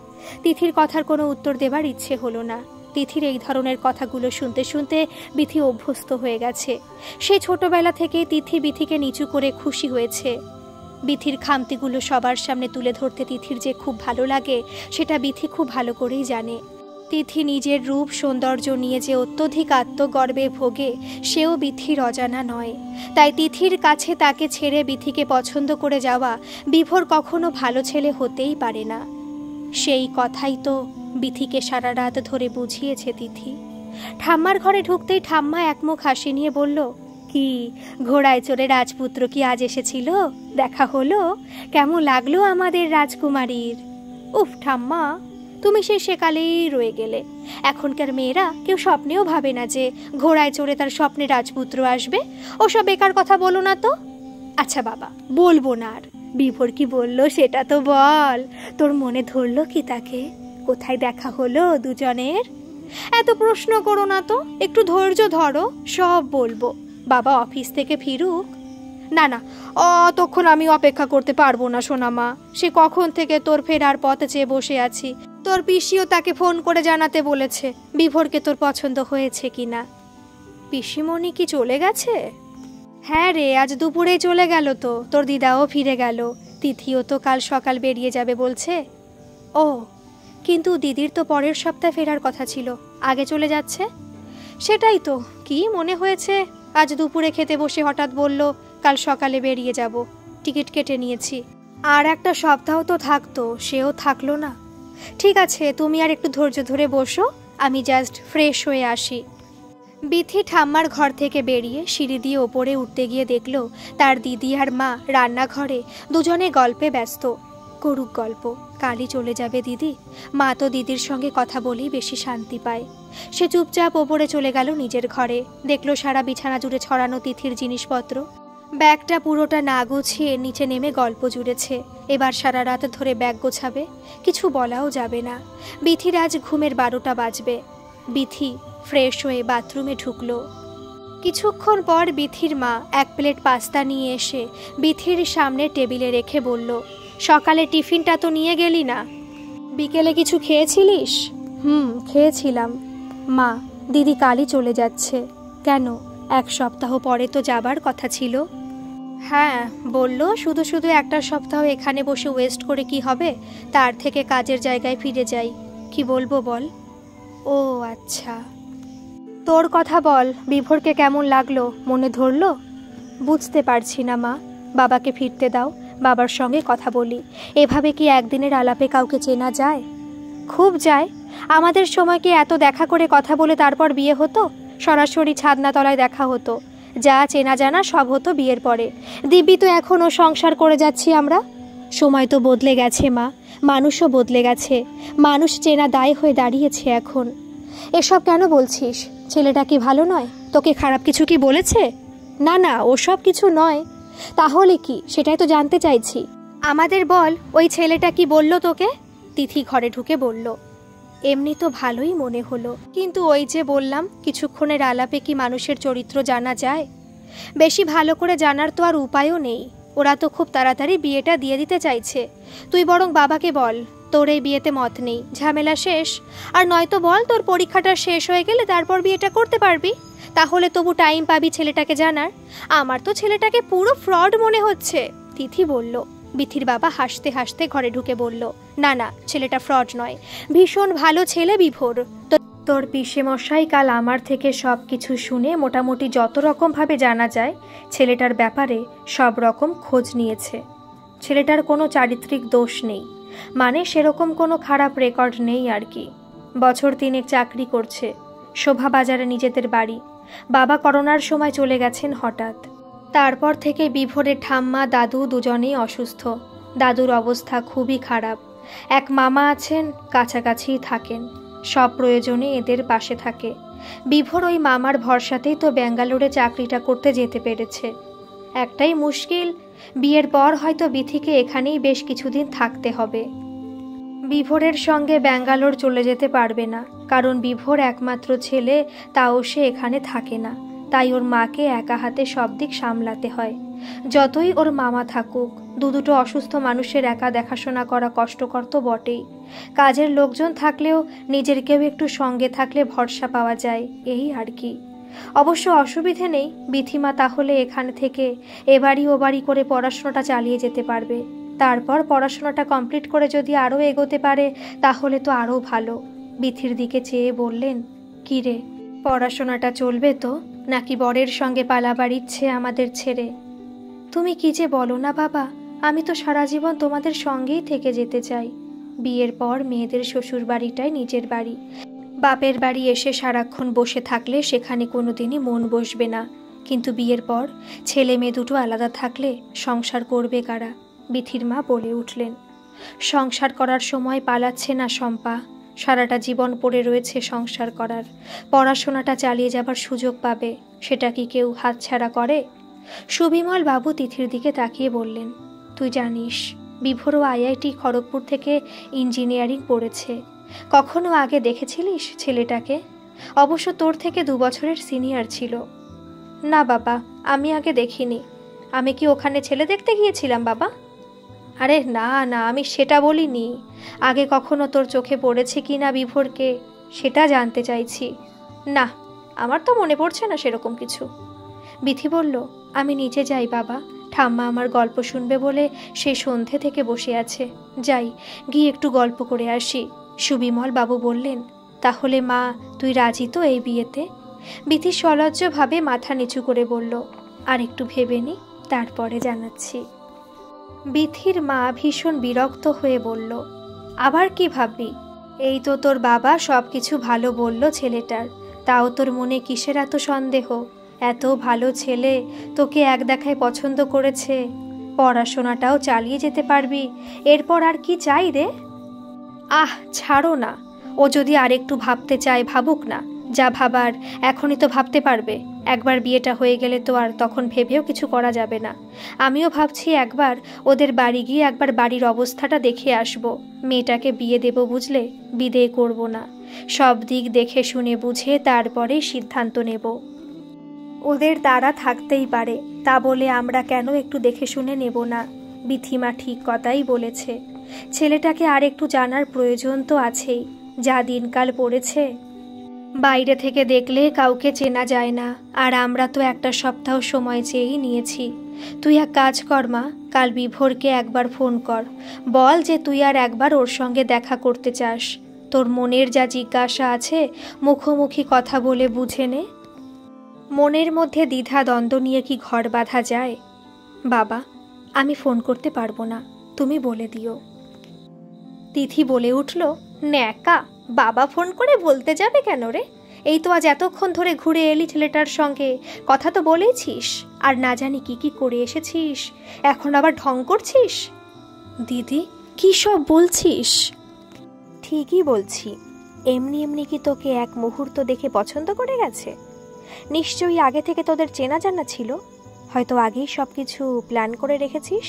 তিথির কথার কোনো উত্তর দেবার ইচ্ছে হলো না। তিথির এই ধরনের কথাগুলো শুনতে শুনতে বিথি অভ্যস্ত হয়ে গেছে। সে ছোটবেলা থেকেই তিথি বিথিকে নিচু করে খুশি হয়েছে। বিথির খামতিগুলো সবার সামনে তুলে ধরতে তিথির যে খুব ভালো লাগে সেটা বিথি খুব ভালো করেই জানে। তিথি নিজের রূপ সৌন্দর্য নিয়ে যে অত্যধিক আত্মগর্বে ভোগে সেও বিথির অজানা নয়। তাই তিথির কাছে তাকে ছেড়ে বিথিকে পছন্দ করে যাওয়া বিভোর কখনো ভালো ছেলে হতেই পারে না। সেই কথাই তো বিথিকে সারা রাত ধরে বুঝিয়েছে তিথি। ঠাম্মার ঘরে ঢুকতেই ঠাম্মা একমুখ হাসি নিয়ে বলল, কি ঘোড়ায় চড়ে রাজপুত্র কি আজ এসেছিল? দেখা হলো? কেমন লাগলো আমাদের রাজকুমারীর? উফ ঠাম্মা, তুমি সেই সেকালেই রয়ে গেলে। এখনকার মেয়েরা কেউ স্বপ্নেও ভাবে না যে ঘোড়ায় চড়ে তার স্বপ্নে রাজপুত্র আসবে। ওসব বেকার কথা বলো না তো। আচ্ছা বাবা, বলবো না আর। বিভোর কি বললো সেটা তো বল। তোর মনে ধরলো কি তাকে? কোথায় দেখা হলো দুজনের? এত প্রশ্ন করো না তো, একটু ধৈর্য ধরো, সব বলবো। বাবা অফিস থেকে ফিরুক। না না, অতক্ষণ আমি অপেক্ষা করতে পারবো না সোনামা। সে কখন থেকে তোর ফেরার পথে চেয়ে বসে আছি। তোর পিসিও তাকে ফোন করে জানাতে বলেছে বিভোরকে তোর পছন্দ হয়েছে কিনা। পিসিমণি কি চলে গেছে? হ্যাঁ রে, আজ দুপুরেই চলে গেল তো। তোর দিদাও ফিরে গেল। তিথিও তো কাল সকাল বেরিয়ে যাবে বলছে। ও, কিন্তু দিদির তো পরের সপ্তাহে ফেরার কথা ছিল, আগে চলে যাচ্ছে। সেটাই তো, কি মনে হয়েছে আজ দুপুরে খেতে বসে হঠাৎ বলল কাল সকালে বেরিয়ে যাব। টিকিট কেটে নিয়েছি। আর একটা সপ্তাহ তো থাকতো, সেও থাকলো না। ঠিক আছে, তুমি আর একটু ধৈর্য ধরে বসো, আমি জাস্ট ফ্রেশ হয়ে আসি। বিথি ঠাম্মার ঘর থেকে বেরিয়ে সিঁড়ি দিয়ে ওপরে উঠতে গিয়ে দেখল তার দিদি আর মা রান্নাঘরে দুজনে গল্পে ব্যস্ত। করুক গল্প, কালই চলে যাবে দিদি। মা তো দিদির সঙ্গে কথা বলেই বেশি শান্তি পায়। সে চুপচাপ ওপরে চলে গেল নিজের ঘরে। দেখল সারা বিছানা জুড়ে ছড়ানো তিথির জিনিসপত্র। ব্যাগটা পুরোটা না গুছিয়ে নিচে নেমে গল্প জুড়েছে। এবার সারা রাত ধরে ব্যাগ গোছাবে, কিছু বলাও যাবে না। বিথির আজ ঘুমের 12টা বাজবে। বিথি ফ্রেশ হয়ে বাথরুমে ঢুকলো। কিছুক্ষণ পর বিথির মা এক প্লেট পাস্তা নিয়ে এসে বিথির সামনে টেবিলে রেখে বলল, সকালে টিফিনটা তো নিয়ে গেলি না? বিকেলে কিছু খেয়েছিলিস? খেয়েছিলাম। মা, দিদি কালই চলে যাচ্ছে। কেন? 1 সপ্তাহ পরে তো যাবার কথা ছিল। হ্যাঁ, বললো শুধু শুধু একটা সপ্তাহ এখানে বসে ওয়েস্ট করে কি হবে, তার থেকে কাজের জায়গায় ফিরে যাই। কি বলবো বল? ও আচ্ছা। তোর কথা বল, বিভোরকে কেমন লাগলো? মনে ধরলো? বুঝতে পারছি না মা। বাবাকে ফিরতে দাও, বাবার সঙ্গে কথা বলি। এভাবে কি একদিনের আলাপে কাউকে চেনা যায়? খুব যায়। আমাদের সময় কি এত দেখা করে কথা বলে তারপর বিয়ে হতো? সরাসরি ছাদনাতলায় দেখা হতো। যা চেনা জানা সব হতো বিয়ের পরে। দিব্যি তো এখনও সংসার করে যাচ্ছি আমরা। সময় তো বদলে গেছে মা, মানুষও বদলে গেছে। মানুষ চেনা দায় হয়ে দাঁড়িয়েছে এখন। এসব কেন বলছিস? ছেলেটা কি ভালো নয়? তোকে খারাপ কিছু কি বলেছে? না না, ওসব কিছু নয়। তাহলে কি, সেটাই তো জানতে চাইছি। আমাদের বল, ওই ছেলেটা কি বলল তোকে? তিথি ঘরে ঢুকে বলল, এমনি তো ভালোই মনে হলো, কিন্তু ওই যে বললাম, কিছুক্ষণের আলাপে কি মানুষের চরিত্র জানা যায়? বেশি ভালো করে জানার তো আর উপায়ও নেই। ওরা তো খুব তাড়াতাড়ি বিয়েটা দিয়ে দিতে চাইছে। তুই বরং বাবাকে বল তোর এই বিয়েতে মত নেই, ঝামেলা শেষ। আর নয়তো বল তোর পরীক্ষাটা শেষ হয়ে গেলে তারপর বিয়েটা করতে পারবি, তাহলে তবু টাইম পাবি ছেলেটাকে জানার। আমার তো ছেলেটাকে পুরো ফ্রড মনে হচ্ছে, তিথি বলল। বিথির বাবা হাসতে হাসতে ঘরে ঢুকে বলল, না না, ছেলেটা ফ্রড নয়, ভীষণ ভালো ছেলে বিভোর। তোর পিসেমশাই কাল আমার থেকে সব কিছু শুনে মোটামুটি যত রকমভাবে জানা যায় ছেলেটার ব্যাপারে সব রকম খোঁজ নিয়েছে। ছেলেটার কোনো চারিত্রিক দোষ নেই, মানে সেরকম কোনো খারাপ রেকর্ড নেই আর কি। বছর 3 চাকরি করছে, শোভাবাজারে নিজেদের বাড়ি। বাবা করোনার সময় চলে গেছেন হঠাৎ। তারপর থেকে বিভোরের ঠাম্মা দাদু দুজনেই অসুস্থ। দাদুর অবস্থা খুবই খারাপ। এক মামা আছেন, কাছাকাছিই থাকেন, সব প্রয়োজনে এদের পাশে থাকে। বিভোর ওই মামার ভরসাতেই তো ব্যাঙ্গালোরে চাকরিটা করতে যেতে পেরেছে। একটাই মুশকিল, বিয়ের পর হয়তো বিথিকে এখানেই বেশ কিছুদিন থাকতে হবে। বিভোরের সঙ্গে ব্যাঙ্গালোর চলে যেতে পারবে না, কারণ বিভোর একমাত্র ছেলে, তাও সে এখানে থাকে না। তাই ওর মাকে একা হাতে সব দিক সামলাতে হয়। যতই ওর মামা থাকুক, দুটো অসুস্থ মানুষের একা দেখাশোনা করা কষ্টকর তো বটেই। কাজের লোকজন থাকলেও নিজের কেউ একটু সঙ্গে থাকলে ভরসা পাওয়া যায়, এই আর কি। অবশ্য অসুবিধে নেই, বিথিমা তাহলে এখানে থেকে এবাড়ি ওবাড়ি করে পড়াশোনাটা চালিয়ে যেতে পারবে। তারপর পড়াশোনাটা কমপ্লিট করে যদি আরও এগোতে পারে তাহলে তো আরও ভালো। বিথির দিকে চেয়ে বললেন, কি রে, পড়াশোনাটা চলবে তো, নাকি বরের সঙ্গে পালাবার ইচ্ছে আমাদের ছেড়ে? তুমি কি যে বলো না বাবা, আমি তো সারা জীবন তোমাদের সঙ্গেই থেকে যেতে চাই। বিয়ের পর মেয়েদের শ্বশুর বাড়িটাই নিজের বাড়ি। বাপের বাড়ি এসে সারাক্ষণ বসে থাকলে সেখানে কোনোদিনই মন বসবে না, কিন্তু বিয়ের পর ছেলে মেয়ে দুটো আলাদা থাকলে সংসার করবে কারা? বিথির মা বলে উঠলেন। সংসার করার সময় পালাচ্ছে না শম্পা, সারাটা জীবন পড়ে রয়েছে সংসার করার। পড়াশোনাটা চালিয়ে যাবার সুযোগ পাবে, সেটা কি কেউ হাতছাড়া করে? সুবিমল বাবু তিথির দিকে তাকিয়ে বললেন, তুই জানিস বিভোরও আইআইটি খড়গপুর থেকে ইঞ্জিনিয়ারিং পড়েছে। কখনো আগে দেখেছিলিস ছেলেটাকে? অবশ্য তোর থেকে 2 বছরের সিনিয়র ছিল। না বাবা, আমি আগে দেখিনি। আমি কি ওখানে ছেলে দেখতে গিয়েছিলাম বাবা? আরে না না, আমি সেটা বলিনি। আগে কখনো তোর চোখে পড়েছে কি না বিভোরকে, সেটা জানতে চাইছি। না, আমার তো মনে পড়ছে না সেরকম কিছু। বিথি বলল, আমি নিচে যাই বাবা, ঠাম্মা আমার গল্প শুনবে বলে সেই সন্ধে থেকে বসে আছে। যাই, গিয়ে একটু গল্প করে আসি। সুবিমল বাবু বললেন, তাহলে মা, তুই রাজি তো এই বিয়েতে? বিথি সলজ্জভাবে মাথা নিচু করে বলল, আর একটু ভেবে নি, তারপরে জানাচ্ছি। বিথির মা ভীষণ বিরক্ত হয়ে বলল, আবার কি ভাববি? এই তো তোর বাবা সব কিছু ভালো বলল ছেলেটার, তাও তোর মনে কিসের এত সন্দেহ? এত ভালো ছেলে, তোকে এক দেখায় পছন্দ করেছে, পড়াশোনাটাও চালিয়ে যেতে পারবি, এরপর আর কি চাই রে? আহ ছাড়ো না, ও যদি আরেকটু ভাবতে চায় ভাবুক না, যা ভাবার এখনই তো ভাবতে পারবে। একবার বিয়েটা হয়ে গেলে তো আর তখন ভেবেও কিছু করা যাবে না। আমিও ভাবছি একবার ওদের বাড়ি গিয়ে একবার বাড়ির অবস্থাটা দেখে আসব। মেয়েটাকে বিয়ে দেব বুঝলে, বিদেয় করব না। সব দিক দেখে শুনে বুঝে তারপরে সিদ্ধান্ত নেব। ওদের তারা থাকতেই পারে, তা বলে আমরা কেন একটু দেখে শুনে নেব না? বিথিমা ঠিক কথাই বলেছে, ছেলেটাকে আর একটু জানার প্রয়োজন তো আছেই। যা দিনকাল পড়েছে, বাইরে থেকে দেখলে কাউকে চেনা যায় না, আর আমরা তো একটা সপ্তাহ সময় চেয়েই নিয়েছি। তুই এক কাজ কর মা, কাল বিভোরকে একবার ফোন কর, বল যে তুই আর একবার ওর সঙ্গে দেখা করতে চাস। তোর মনের যা জিজ্ঞাসা আছে মুখোমুখি কথা বলে বুঝে নে। মনের মধ্যে দ্বিধা দ্বন্দ্ব নিয়ে কি ঘর বাঁধা যায়? বাবা, আমি ফোন করতে পারবো না, তুমি বলে দিও। তিথি বলে উঠল, ন্যাকা, বাবা ফোন করে বলতে যাবে কেন রে? এই তো আজ এতক্ষণ ধরে ঘুরে এলি ছেলেটার সঙ্গে, কথা তো বলেছিস, আর না জানি কি কি করে এসেছিস, এখন আবার ঢং করছিস। দিদি, কি সব বলছিস? ঠিকই বলছি, এমনি এমনি কি তোকে এক মুহূর্ত দেখে পছন্দ করে গেছে? নিশ্চয়ই আগে থেকে তোদের চেনা জানা ছিল, হয়তো আগেই সব কিছু প্ল্যান করে রেখেছিস।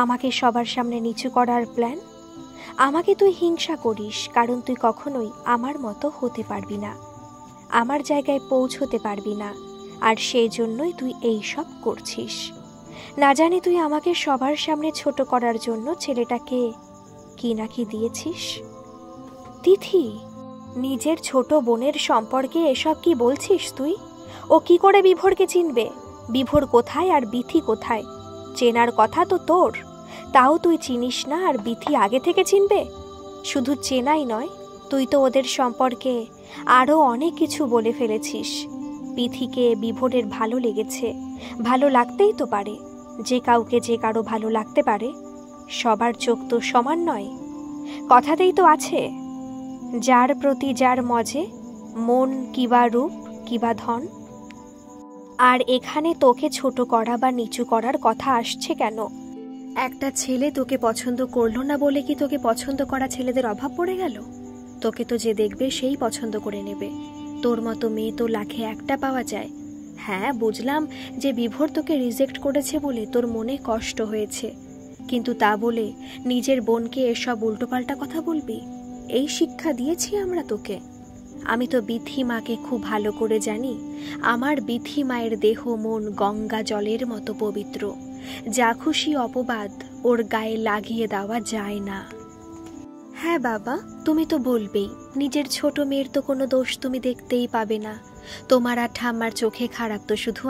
আমাকে সবার সামনে নিচু করার প্ল্যান। আমাকে তুই হিংসা করিস, কারণ তুই কখনোই আমার মতো হতে পারবি না, আমার জায়গায় পৌঁছতে পারবি না, আর সেই জন্যই তুই এই সব করছিস। না জানি তুই আমাকে সবার সামনে ছোট করার জন্য ছেলেটাকে কি নাকি দিয়েছিস। তিথি, নিজের ছোট বোনের সম্পর্কে এসব কি বলছিস তুই? ও কি করে বিভোরকে চিনবে? বিভোর কোথায় আর বিথি কোথায়? চেনার কথা তো তোর, তাও তুই চিনিস না, আর বিথি আগে থেকে চিনবে? শুধু চেনাই নয়, তুই তো ওদের সম্পর্কে আরও অনেক কিছু বলে ফেলেছিস। বিথিকে বিভোরের ভালো লেগেছে, ভালো লাগতেই তো পারে, যে কাউকে যে কারো ভালো লাগতে পারে। সবার চোখ তো সমান নয়, কথাতেই তো আছে, যার প্রতি যার মজে, মন কিবা রূপ কিবা ধন। আর এখানে তোকে ছোট করা বা নিচু করার কথা আসছে কেন? একটা ছেলে তোকে পছন্দ করলো না বলে কি তোকে পছন্দ করা ছেলেদের অভাব পড়ে গেল? তোকে তো যে দেখবে সেই পছন্দ করে নেবে। তোর মতো মেয়ে তো লাখে একটা পাওয়া যায়। হ্যাঁ, বুঝলাম যে বিভোর তোকে রিজেক্ট করেছে বলে তোর মনে কষ্ট হয়েছে, কিন্তু তা বলে নিজের বোনকে এসব উল্টোপাল্টা কথা বলবি? এই শিক্ষা দিয়েছি আমরা তোকে? আমি তো বিথি মাকে খুব ভালো করে জানি। আমার বিথি মায়ের দেহ মন গঙ্গা জলের মতো পবিত্র, যা খুশি অপবাদ ওর গায়ে লাগিয়ে দেওয়া যায় না। হ্যাঁ বাবা, তুমি তো বলবেই, নিজের ছোট মেয়ের তো কোনো দোষ তুমি দেখতেই পাবে না। তোমার আর ঠাম্মার চোখে খারাপ তো শুধু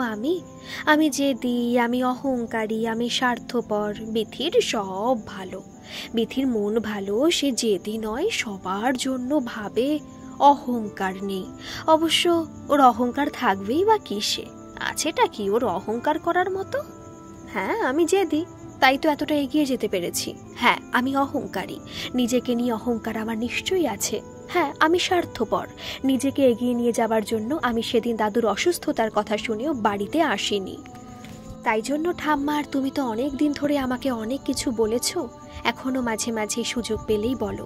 আমি জেদি, আমি অহংকারী, আমি স্বার্থপর। বিথির সব ভালো, বিথির মন ভালো, সে জেদি নয়, সবার জন্য ভাবে, অহংকার নেই। অবশ্য ওর অহংকার থাকবেই বা কিসে? আছেটা কি ওর অহংকার করার মতো? হ্যাঁ, আমি জেদি, তাই তো এতটা এগিয়ে যেতে পেরেছি। হ্যাঁ, আমি অহংকারী, নিজেকে নিয়ে অহংকার আমার নিশ্চয়ই আছে। হ্যাঁ, আমি স্বার্থপর, নিজেকে এগিয়ে নিয়ে যাবার জন্য আমি সেদিন দাদুর অসুস্থতার কথা শুনেও বাড়িতে আসিনি। তাই জন্য ঠাম্মা আর তুমি তো অনেক দিন ধরে আমাকে অনেক কিছু বলেছ, এখনো মাঝে মাঝে সুযোগ পেলেই বলো।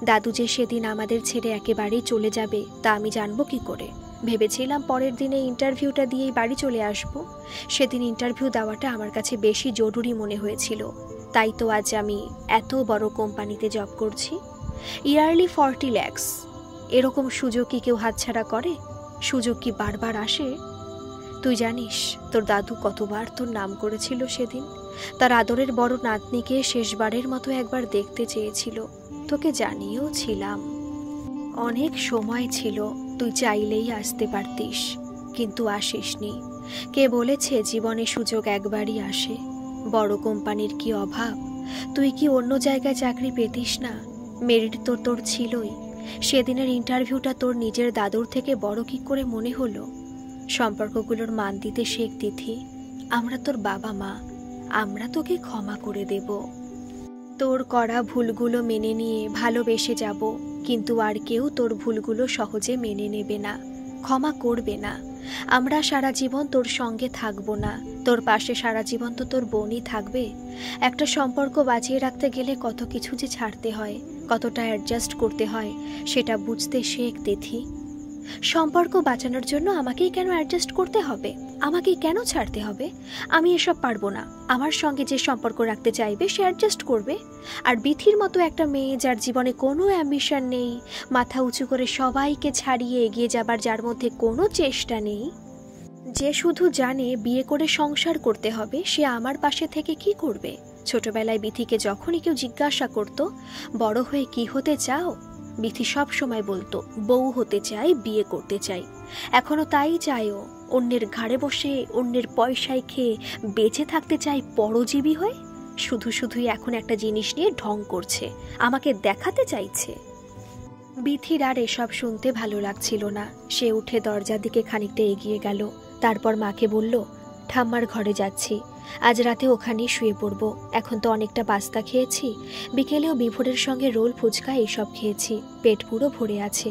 দাদু যে সেদিন আমাদের ছেড়ে একেবারেই চলে যাবে তা আমি জানবো কি করে? ভেবেছিলাম পরের দিনে ইন্টারভিউটা দিয়েই বাড়ি চলে আসব। সেদিন ইন্টারভিউ দেওয়াটা আমার কাছে বেশি জরুরি মনে হয়েছিল, তাই তো আজ আমি এত বড় কোম্পানিতে জব করছি। ইয়ারলি 40 লাখ। এরকম সুযোগ কি কেউ হাতছাড়া করে? সুযোগ কি বারবার আসে? তুই জানিস তোর দাদু কতবার তোর নাম করেছিল সেদিন? তার আদরের বড় নাতনিকে শেষবারের মতো একবার দেখতে চেয়েছিল, তোকে জানিয়েও ছিলাম। অনেক সময় ছিল, তুই চাইলেই আসতে পারতিস, কিন্তু আসিসনি। কে বলেছে জীবনে সুযোগ একবারই আসে? বড় কোম্পানির কি অভাব? তুই কি অন্য জায়গায় চাকরি পেতিস না? মেরিট তো তোর ছিলই। সেদিনের ইন্টারভিউটা তোর নিজের দাদুর থেকে বড় কি করে মনে হলো? সম্পর্কগুলোর মান দিতে শেখ তিথি। আমরা তোর বাবা মা, আমরা তোকে ক্ষমা করে দেব। তোর করা ভুলগুলো মেনে নিয়ে ভালোবেসে যাব, কিন্তু আর কেউ তোর ভুলগুলো সহজে মেনে নেবে না, ক্ষমা করবে না। আমরা সারা জীবন তোর সঙ্গে থাকবো না, তোর পাশে সারা জীবন তো তোর বোনই থাকবে। একটা সম্পর্ক বাঁচিয়ে রাখতে গেলে কত কিছু যে ছাড়তে হয়, কতটা অ্যাডজাস্ট করতে হয়, সেটা বুঝতে শেখ তিথি। সম্পর্ক বাঁচানোর জন্য আমাকেই কেন অ্যাডজাস্ট করতে হবে? আমাকেই কেন ছাড়তে হবে? আমি এসব পারবো না। আমার সঙ্গে যে সম্পর্ক রাখতে চাইবে সে অ্যাডজাস্ট করবে। আর বিথির মতো একটা মেয়ে, যার জীবনে কোনো অ্যাম্বিশন নেই, মাথা উঁচু করে সবাইকে ছাড়িয়ে এগিয়ে যাবার যার মধ্যে কোনো চেষ্টা নেই, যে শুধু জানে বিয়ে করে সংসার করতে হবে, সে আমার পাশে থেকে কি করবে? ছোটবেলায় বিথিকে যখনই কেউ জিজ্ঞাসা করত বড় হয়ে কি হতে চাও, বিথি সব সময় বলতো বউ হতে চাই, বিয়ে করতে চাই। এখনো তাই চাইও, অন্যের ঘাড়ে বসে অন্যের পয়সায় খেয়ে বেঁচে থাকতে চাই পরজীবী হয়ে। শুধুই এখন একটা জিনিস নিয়ে ঢং করছে, আমাকে দেখাতে চাইছে। বিথির আর এসব শুনতে ভালো লাগছিল না। সে উঠে দরজার দিকে খানিকটা এগিয়ে গেল, তারপর মাকে বলল, ঠাম্মার ঘরে যাচ্ছি, আজ রাতে ওখানেই শুয়ে পড়ব। এখন তো অনেকটা পাস্তা খেয়েছি, বিকেলেও বিভোরের সঙ্গে রোল ফুচকা এইসব খেয়েছি, পেট পুরো ভরে আছে,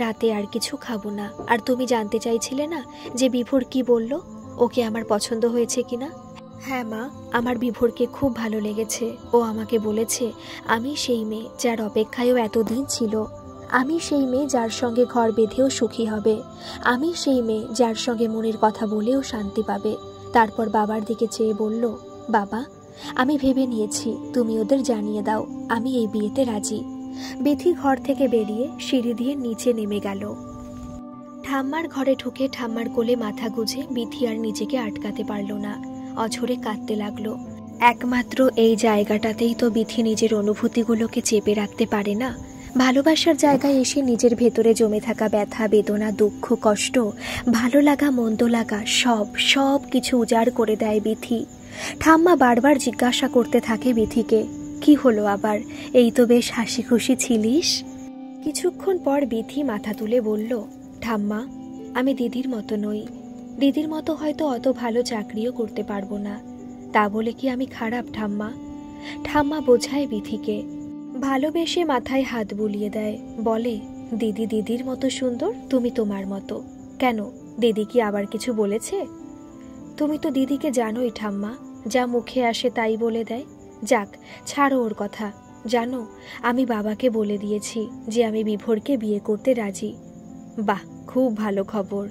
রাতে আর কিছু খাবো না। আর তুমি জানতে চাইছিলে না যে বিভোর কি বলল, ওকে আমার পছন্দ হয়েছে কিনা? হ্যাঁ মা, আমার বিভোরকে খুব ভালো লেগেছে। ও আমাকে বলেছে আমি সেই মেয়ে যার অপেক্ষায়ও এতদিন ছিল। আমি সেই মেয়ে যার সঙ্গে ঘর বেঁধেও সুখী হবে, আমি সেই মেয়ে যার সঙ্গে মনের কথা বলেও শান্তি পাবে। তারপর বাবার দিকে চেয়ে বলল, বাবা, আমি ভেবে নিয়েছি, তুমি ওদের জানিয়ে দাও আমি এই বিয়েতে রাজি। বিথি ঘর থেকে বেরিয়ে সিঁড়ি দিয়ে নিচে নেমে গেল। ঠাম্মার ঘরে ঢুকে ঠাম্মার কোলে মাথা গুজে বিথি আর নিজেকে আটকাতে পারল না, অঝরে কাঁদতে লাগলো। একমাত্র এই জায়গাটাতেই তো বিথি নিজের অনুভূতিগুলোকে চেপে রাখতে পারে না। ভালোবাসার জায়গায় এসে নিজের ভেতরে জমে থাকা ব্যথা, বেদনা, দুঃখ, কষ্ট, ভালো লাগা, মন্দ লাগা সব কিছু উজাড় করে দেয় বিথি। ঠাম্মা বারবার জিজ্ঞাসা করতে থাকে বিথিকে, কি হলো আবার, এই তো বেশ হাসি খুশি ছিলিস। কিছুক্ষণ পর বিথি মাথা তুলে বলল, ঠাম্মা, আমি দিদির মতো নই। দিদির মতো হয়তো অত ভালো চাকরিও করতে পারবো না, তা বলে কি আমি খারাপ ঠাম্মা? ঠাম্মা বোঝায় বিথিকে, ভালোবেসে মাথায় হাত বুলিয়ে দেয়, বলে, দিদি দিদির মতো সুন্দর, তুমি তোমার মতো। কেন, দিদি কি আবার কিছু বলেছে? তুমি তো দিদিকে জানোই ঠাম্মা, যা মুখে আসে তাই বলে দেয়। যাক, ছাড়ো ওর কথা। জানো, আমি বাবাকে বলে দিয়েছি যে আমি বিভোরকে বিয়ে করতে রাজি। বাহ, খুব ভালো খবর।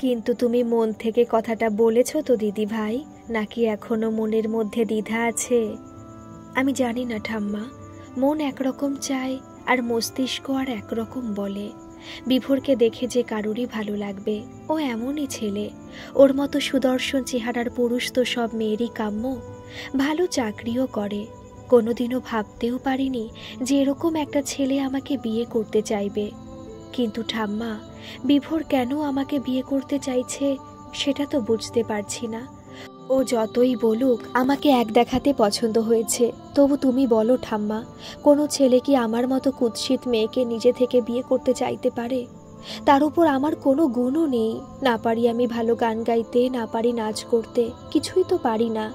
কিন্তু তুমি মন থেকে কথাটা বলেছ তো দিদি ভাই, নাকি এখনো মনের মধ্যে দ্বিধা আছে? আমি জানি না ঠাম্মা, মন একরকম চায় আর মস্তিষ্ক আর একরকম বলে। বিভোরকে দেখে যে কারুরই ভালো লাগবে, ও এমনই ছেলে। ওর মতো সুদর্শন চেহারার পুরুষ তো সব মেয়েরই কাম্য। ভালো চাকরিও করে। কোনোদিনও ভাবতেও পারিনি যে এরকম একটা ছেলে আমাকে বিয়ে করতে চাইবে। কিন্তু ঠাম্মা, বিভোর কেন আমাকে বিয়ে করতে চাইছে সেটা তো বুঝতে পারছি না। ও যতই বলুক আমাকে এক দেখাতে পছন্দ হয়েছে, তবু তুমি বলো ঠাম্মা, কোনো ছেলে কি আমার মতো কুৎসিত মেয়েকে নিজে থেকে বিয়ে করতে চাইতে পারে? তার উপর আমার কোনো গুণও নেই, না পারি আমি ভালো গান গাইতে, না পারি নাচ করতে, কিছুই তো পারি না।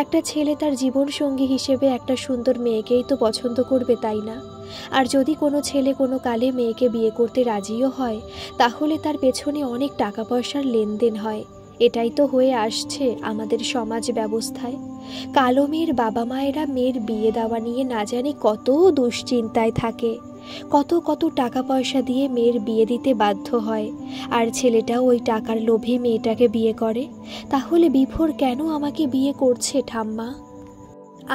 একটা ছেলে তার জীবন সঙ্গী হিসেবে একটা সুন্দর মেয়েকেই তো পছন্দ করবে, তাই না? আর যদি কোনো ছেলে কোনো কালে মেয়েকে বিয়ে করতে রাজিও হয়, তাহলে তার পেছনে অনেক টাকা পয়সার লেনদেন হয়। এটাই তো হয়ে আসছে আমাদের সমাজ ব্যবস্থায়। কালো মেয়ের বাবা মায়েরা মেয়ের বিয়ে দেওয়া নিয়ে না জানি কত দুশ্চিন্তায় থাকে, কত টাকা পয়সা দিয়ে মেয়ের বিয়ে দিতে বাধ্য হয়, আর ছেলেটাও ওই টাকার লোভে মেয়েটাকে বিয়ে করে। তাহলে বিভোর কেন আমাকে বিয়ে করছে ঠাম্মা?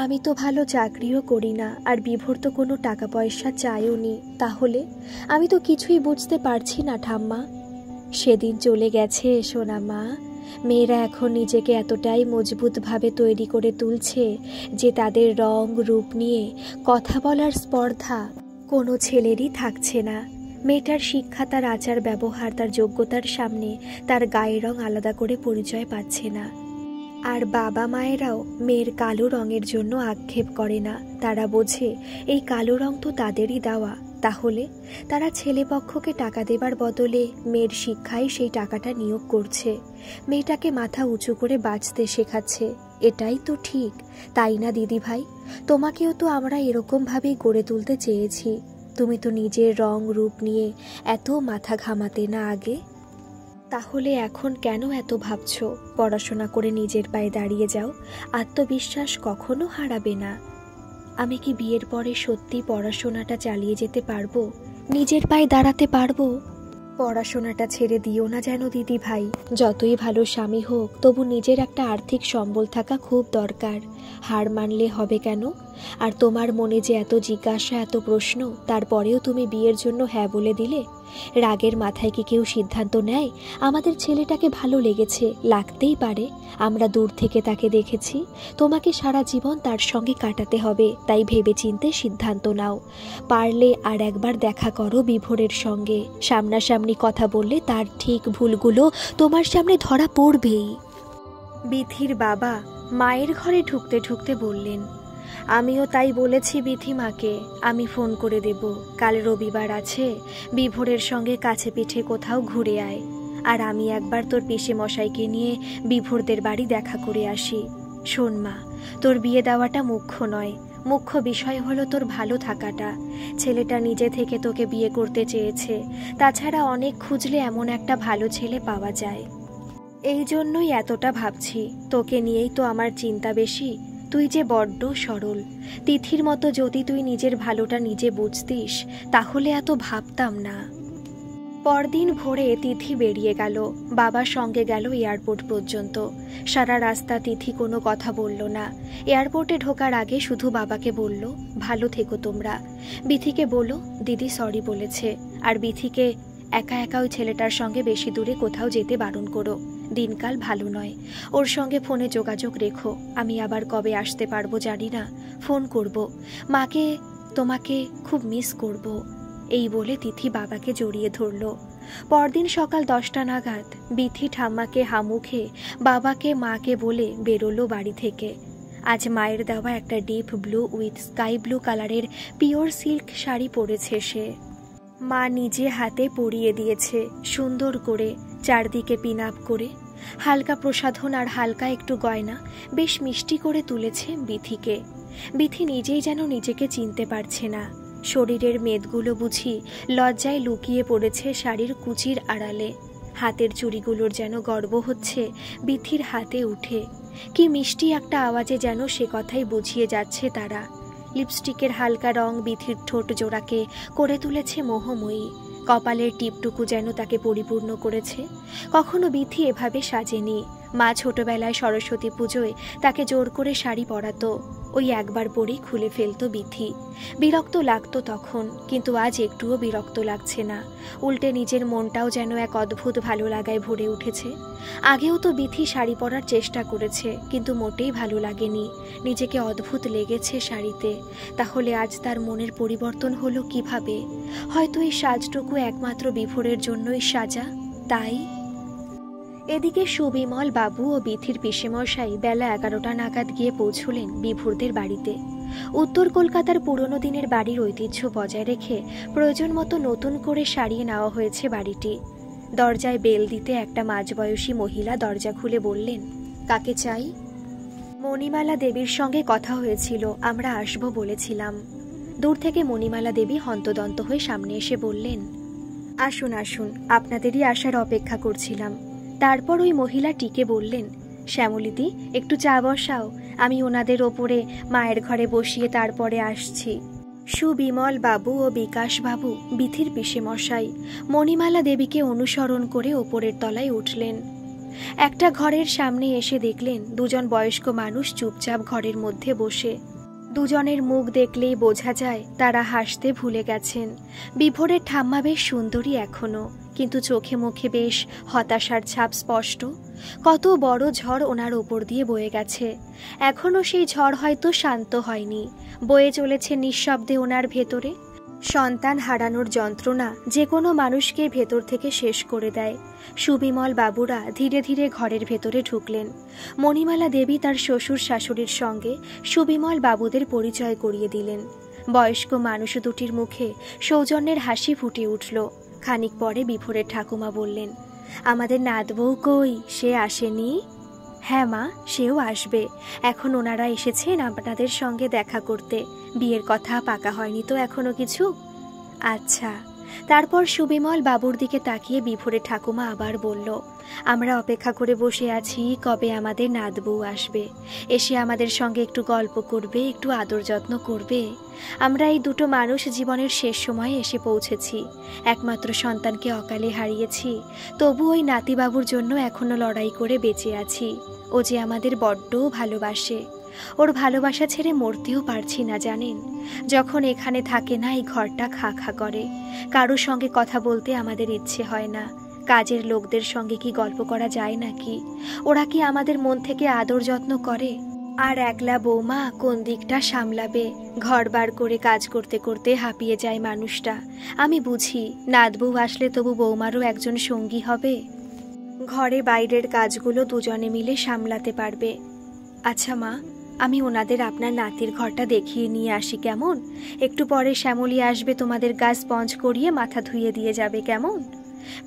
আমি তো ভালো চাকরিও করি না, আর বিভোর তো কোনো টাকা পয়সা চাইও নি। তাহলে আমি তো কিছুই বুঝতে পারছি না ঠাম্মা। সেদিন চলে গেছে সোনা মা, মেয়েরা এখন নিজেকে এতটাই মজবুতভাবে তৈরি করে তুলছে যে তাদের রং রূপ নিয়ে কথা বলার স্পর্ধা কোনো ছেলেরই থাকছে না। মেয়েটার শিক্ষা, তার আচার ব্যবহার, তার যোগ্যতার সামনে তার গায়ের রং আলাদা করে পরিচয় পাচ্ছে না। আর বাবা মায়েরাও মেয়ের কালো রঙের জন্য আক্ষেপ করে না। তারা বোঝে এই কালো রং তো তাদেরই দেওয়া, তাহলে তারা ছেলেপক্ষকে টাকা দেবার বদলে মেয়ের শিক্ষায় সেই টাকাটা নিয়োগ করছে, মেয়েটাকে মাথা উঁচু করে বাঁচতে শেখাচ্ছে। এটাই তো ঠিক, তাই না দিদি ভাই? তোমাকেও তো আমরা এরকমভাবেই গড়ে তুলতে চেয়েছি। তুমি তো নিজের রং রূপ নিয়ে এত মাথা ঘামাতে না আগে? তাহলে এখন কেন এত ভাবছো? পড়াশোনা করে নিজের পায়ে দাঁড়িয়ে যাও, আত্মবিশ্বাস কখনো হারাবে না। আমি কি বিয়ের পরে সত্যি পড়াশোনাটা চালিয়ে যেতে পারবো? নিজের পায়ে দাঁড়াতে পারবো? পড়াশোনাটা ছেড়ে দিও না যেন দিদি ভাই। যতই ভালো স্বামী হোক, তবু নিজের একটা আর্থিক সম্বল থাকা খুব দরকার। হার মানলে হবে কেন? আর তোমার মনে যে এত জিজ্ঞাসা, এত প্রশ্ন, তারপরেও তুমি বিয়ের জন্য হ্যাঁ বলে দিলে। রাগের মাথায় কি কেউ সিদ্ধান্ত নেয়? আমাদের ছেলেটাকে ভালো লেগেছে, লাগতেই পারে, আমরা দূর থেকে তাকে দেখেছি। তোমাকে সারা জীবন তার সঙ্গে কাটাতে হবে, তাই ভেবেচিন্তে সিদ্ধান্ত নাও। পারলে আর একবার দেখা করো বিভোরের সঙ্গে। সামনাসামনি কথা বললে তার ঠিক ভুলগুলো তোমার সামনে ধরা পড়বেই। বিথির বাবা মায়ের ঘরে ঢুকতে ঢুকতে বললেন, আমিও তাই বলেছি বিথি মাকে, আমি ফোন করে দেব। কাল রবিবার আছে, বিভোরের সঙ্গে কাছে পিঠে কোথাও ঘুরে আয়। আর আমি একবার তোর পিসে মশাইকে নিয়ে বিভোরদের বাড়ি দেখা করে আসি। শোন মা, তোর বিয়ে দেওয়াটা মুখ্য নয়, মুখ্য বিষয় হলো তোর ভালো থাকাটা। ছেলেটা নিজে থেকে তোকে বিয়ে করতে চেয়েছে, তাছাড়া অনেক খুঁজলে এমন একটা ভালো ছেলে পাওয়া যায়। এই জন্যই এতটা ভাবছি, তোকে নিয়েই তো আমার চিন্তা বেশি। তুই যে বড্ড সরল। তিথির মতো যদি তুই নিজের ভালোটা নিজে বুঝতিস তাহলে এত ভাবতাম না। পরদিন ভোরে তিথি বেরিয়ে গেল, বাবার সঙ্গে গেল এয়ারপোর্ট পর্যন্ত। সারা রাস্তা তিথি কোনো কথা বলল না। এয়ারপোর্টে ঢোকার আগে শুধু বাবাকে বলল, ভালো থেকো তোমরা। বিথিকে বলো দিদি সরি বলেছে, আর বিথিকে একা একা ওই ছেলেটার সঙ্গে বেশি দূরে কোথাও যেতে বারণ করো। দিনকাল ভালো নয়, ওর সঙ্গে ফোনে যোগাযোগ রেখো। আমি আবার কবে আসতে পারবো জানি না, ফোন করব। মাকে তোমাকে খুব মিস করব। এই বলে তিথি বাবাকে জড়িয়ে ধরল। পরদিন সকাল 10টা নাগাদ বিথি ঠাম্মাকে হামুখে বাবাকে মাকে বলে বেরোলো বাড়ি থেকে। আজ মায়ের দেওয়া একটা deep blue with sky blue কালারের পিওর সিল্ক শাড়ি পরেছে সে। মা নিজে হাতে পরিয়ে দিয়েছে সুন্দর করে, চারদিকে পিন আপ করে। হালকা প্রসাধন আর হালকা একটু গয়না বেশ মিষ্টি করে তুলেছে বিথিকে। বিথি নিজেই যেন নিজেকে চিনতে পারছে না। শরীরের মেদগুলো বুঝি লজ্জায় লুকিয়ে পড়েছে শাড়ির কুচির আড়ালে। হাতের চুড়িগুলোর যেন গর্ব হচ্ছে বিথির হাতে উঠে। কি মিষ্টি একটা আওয়াজে যেন সে কথাই বুঝিয়ে যাচ্ছে তারা। লিপস্টিকের হালকা রং বিথির ঠোঁট জোড়াকে করে তুলেছে মোহময়ী। কপালের টিপটুকু যেন তাকে পরিপূর্ণ করেছে। কখনো বিথি এভাবে সাজেনি। মা ছোটবেলায় সরস্বতী পুজোয় তাকে জোর করে শাড়ি পরাতো, ওই একবার পরেই খুলে ফেলতো বিথি। বিরক্ত লাগতো তখন, কিন্তু আজ একটুও বিরক্ত লাগছে না। উল্টে নিজের মনটাও যেন এক অদ্ভুত ভালো লাগায় ভরে উঠেছে। আগেও তো বিথি শাড়ি পরার চেষ্টা করেছে, কিন্তু মোটেই ভালো লাগেনি। নিজেকে অদ্ভুত লেগেছে শাড়িতে। তাহলে আজ তার মনের পরিবর্তন হলো কিভাবে? হয়তো এই সাজটুকু একমাত্র বিভোরের জন্যই সাজা, তাই। এদিকে সুবিমল বাবু ও বিথির পিসেমশাই বেলা 11টা নাগাদ গিয়ে পৌঁছলেন বিভোরদের বাড়িতে। উত্তর কলকাতার পুরনো দিনের বাড়ির ঐতিহ্য বজায় রেখে প্রয়োজন মতো নতুন করে সারিয়ে নেওয়া হয়েছে বাড়িটি। দরজায় বেল দিতে একটা মাঝবয়সী মহিলা দরজা খুলে বললেন, কাকে চাই? মণিমালা দেবীর সঙ্গে কথা হয়েছিল, আমরা আসবো বলেছিলাম। দূর থেকে মণিমালা দেবী হন্তদন্ত হয়ে সামনে এসে বললেন, আসুন আসুন, আপনাদেরই আসার অপেক্ষা করছিলাম। তারপর ওই মহিলা টিকে বললেন, শ্যামলীদি একটু চা বসাও, আমি ওনাদের ওপরে মায়ের ঘরে বসিয়ে তারপরে আসছি। সুবিমল বাবু ও বিকাশ বাবু, বিথির পিসেমশাই, মণিমালা দেবীকে অনুসরণ করে ওপরের তলায় উঠলেন। একটা ঘরের সামনে এসে দেখলেন দুজন বয়স্ক মানুষ চুপচাপ ঘরের মধ্যে বসে। দুজনের মুখ দেখলেই বোঝা যায় তারা হাসতে ভুলে গেছেন। বিভোরের ঠাম্মা বেশ সুন্দরী এখনো, কিন্তু চোখে মুখে বেশ হতাশার ছাপ স্পষ্ট। কত বড় ঝড় ওনার ওপর দিয়ে বয়ে গেছে, এখনো সেই ঝড় হয়তো শান্ত হয়নি। বয়ে চলেছে নিঃশব্দে ওনার ভেতরে। সন্তান হারানোর যন্ত্রণা যে কোনো মানুষকে ভেতর থেকে শেষ করে দেয়। সুবিমল বাবুরা ধীরে ধীরে ঘরের ভেতরে ঢুকলেন। মণিমালা দেবী তার শ্বশুর শাশুড়ির সঙ্গে সুবিমল বাবুদের পরিচয় করিয়ে দিলেন। বয়স্ক মানুষ দুটির মুখে সৌজন্যের হাসি ফুটে উঠল। খানিক পরে বিভোরের ঠাকুমা বললেন, আমাদের নাতবউ কই, সে আসেনি? হ্যাঁ মা, সেও আসবে। এখন ওনারা এসেছেন আপনাদের সঙ্গে দেখা করতে। বিয়ের কথা পাকা হয়নি তো এখনো কিছু? আচ্ছা। তারপর সুবিমল বাবুর দিকে তাকিয়ে বিভোরের ঠাকুমা আবার বলল, আমরা অপেক্ষা করে বসে আছি কবে আমাদের নাতবউ আসবে, এসে আমাদের সঙ্গে একটু গল্প করবে, একটু আদর যত্ন করবে। আমরা এই দুটো মানুষ জীবনের শেষ সময়ে এসে পৌঁছেছি। একমাত্র সন্তানকে অকালে হারিয়েছি, তবু ওই নাতিবাবুর জন্য এখনো লড়াই করে বেঁচে আছি। ও যে আমাদের বড্ড ভালোবাসে, ওর ভালোবাসা ছেড়ে মরতেও পারছি না জানেন। যখন এখানে থাকে না এই ঘরটা খা খা করে। কারোর সঙ্গে কথা বলতে আমাদের ইচ্ছে হয় না। কাজের লোকদের সঙ্গে কি গল্প করা যায় নাকি? ওরা কি আমাদের মন থেকে আদর যত্ন করে? আর একলা বৌমা কোন দিকটা সামলাবে? ঘর বার করে কাজ করতে করতে হাঁপিয়ে যায় মানুষটা। আমি বুঝি নাতবউ আসলে তবু বৌমারও একজন সঙ্গী হবে। ঘরে বাইরের কাজগুলো দুজনে মিলে সামলাতে পারবে। আচ্ছা মা, আমি ওনাদের আপনার নাতির ঘরটা দেখিয়ে নিয়ে আসি কেমন? একটু পরে শ্যামলী আসবে, তোমাদের গা স্পঞ্জ করিয়ে মাথা ধুয়ে দিয়ে যাবে কেমন?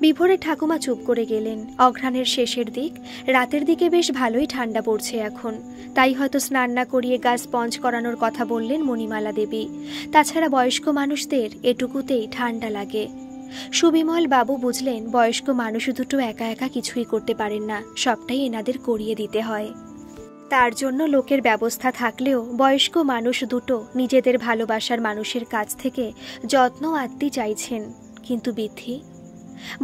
বিভোরের ঠাকুমা চুপ করে গেলেন। অঘ্রাণের শেষের দিক, রাতের দিকে বেশ ভালোই ঠান্ডা পড়ছে এখন, তাই হয়তো স্নান না করিয়ে গা স্পঞ্জ করানোর কথা বললেন মণিমালা দেবী। তাছাড়া বয়স্ক মানুষদের এটুকুতেই ঠান্ডা লাগে। সুবিমল বাবু বুঝলেন বয়স্ক মানুষ দুটো একা একা কিছুই করতে পারেন না, সবটাই এনাদের করিয়ে দিতে হয়। তার জন্য লোকের ব্যবস্থা থাকলেও বয়স্ক মানুষ দুটো নিজেদের ভালোবাসার মানুষের কাছ থেকে যত্ন আত্মি চাইছেন। কিন্তু বিথি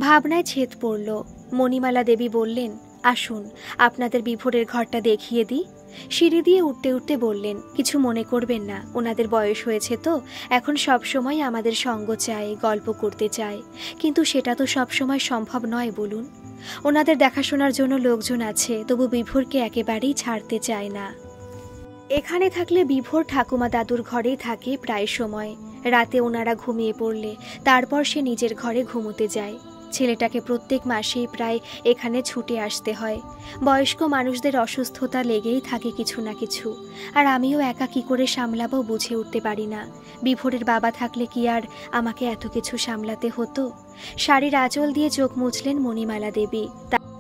ভাবনায় ছেদ পড়ল। মণিমালা দেবী বললেন, আসুন আপনাদের বিভোরের ঘরটা দেখিয়ে দিই। সিঁড়ি দিয়ে উঠতে উঠতে বললেন, কিছু মনে করবেন না, ওনাদের বয়স হয়েছে তো এখন সব সময় আমাদের সঙ্গ চায়, গল্প করতে চায়, কিন্তু সেটা তো সব সময় সম্ভব নয় বলুন। ওনাদের দেখাশোনার জন্য লোকজন আছে, তবু বিভোরকে একেবারেই ছাড়তে চায় না। এখানে থাকলে বিভোর ঠাকুমা দাদুর ঘরেই থাকে প্রায় সময়। রাতে ওনারা ঘুমিয়ে পড়লে তারপর সে নিজের ঘরে ঘুমোতে যায়। ছেলেটাকে প্রত্যেক মাসেই প্রায় এখানে ছুটে আসতে হয়। বয়স্ক মানুষদের অসুস্থতা লেগেই থাকে কিছু না কিছু, আর আমিও একা কি করে সামলাবো বুঝে উঠতে পারি না। বিভোরের বাবা থাকলে কি আর আমাকে এত কিছু সামলাতে হতো? শাড়ির আঁচল দিয়ে চোখ মুছলেন মণিমালা দেবী।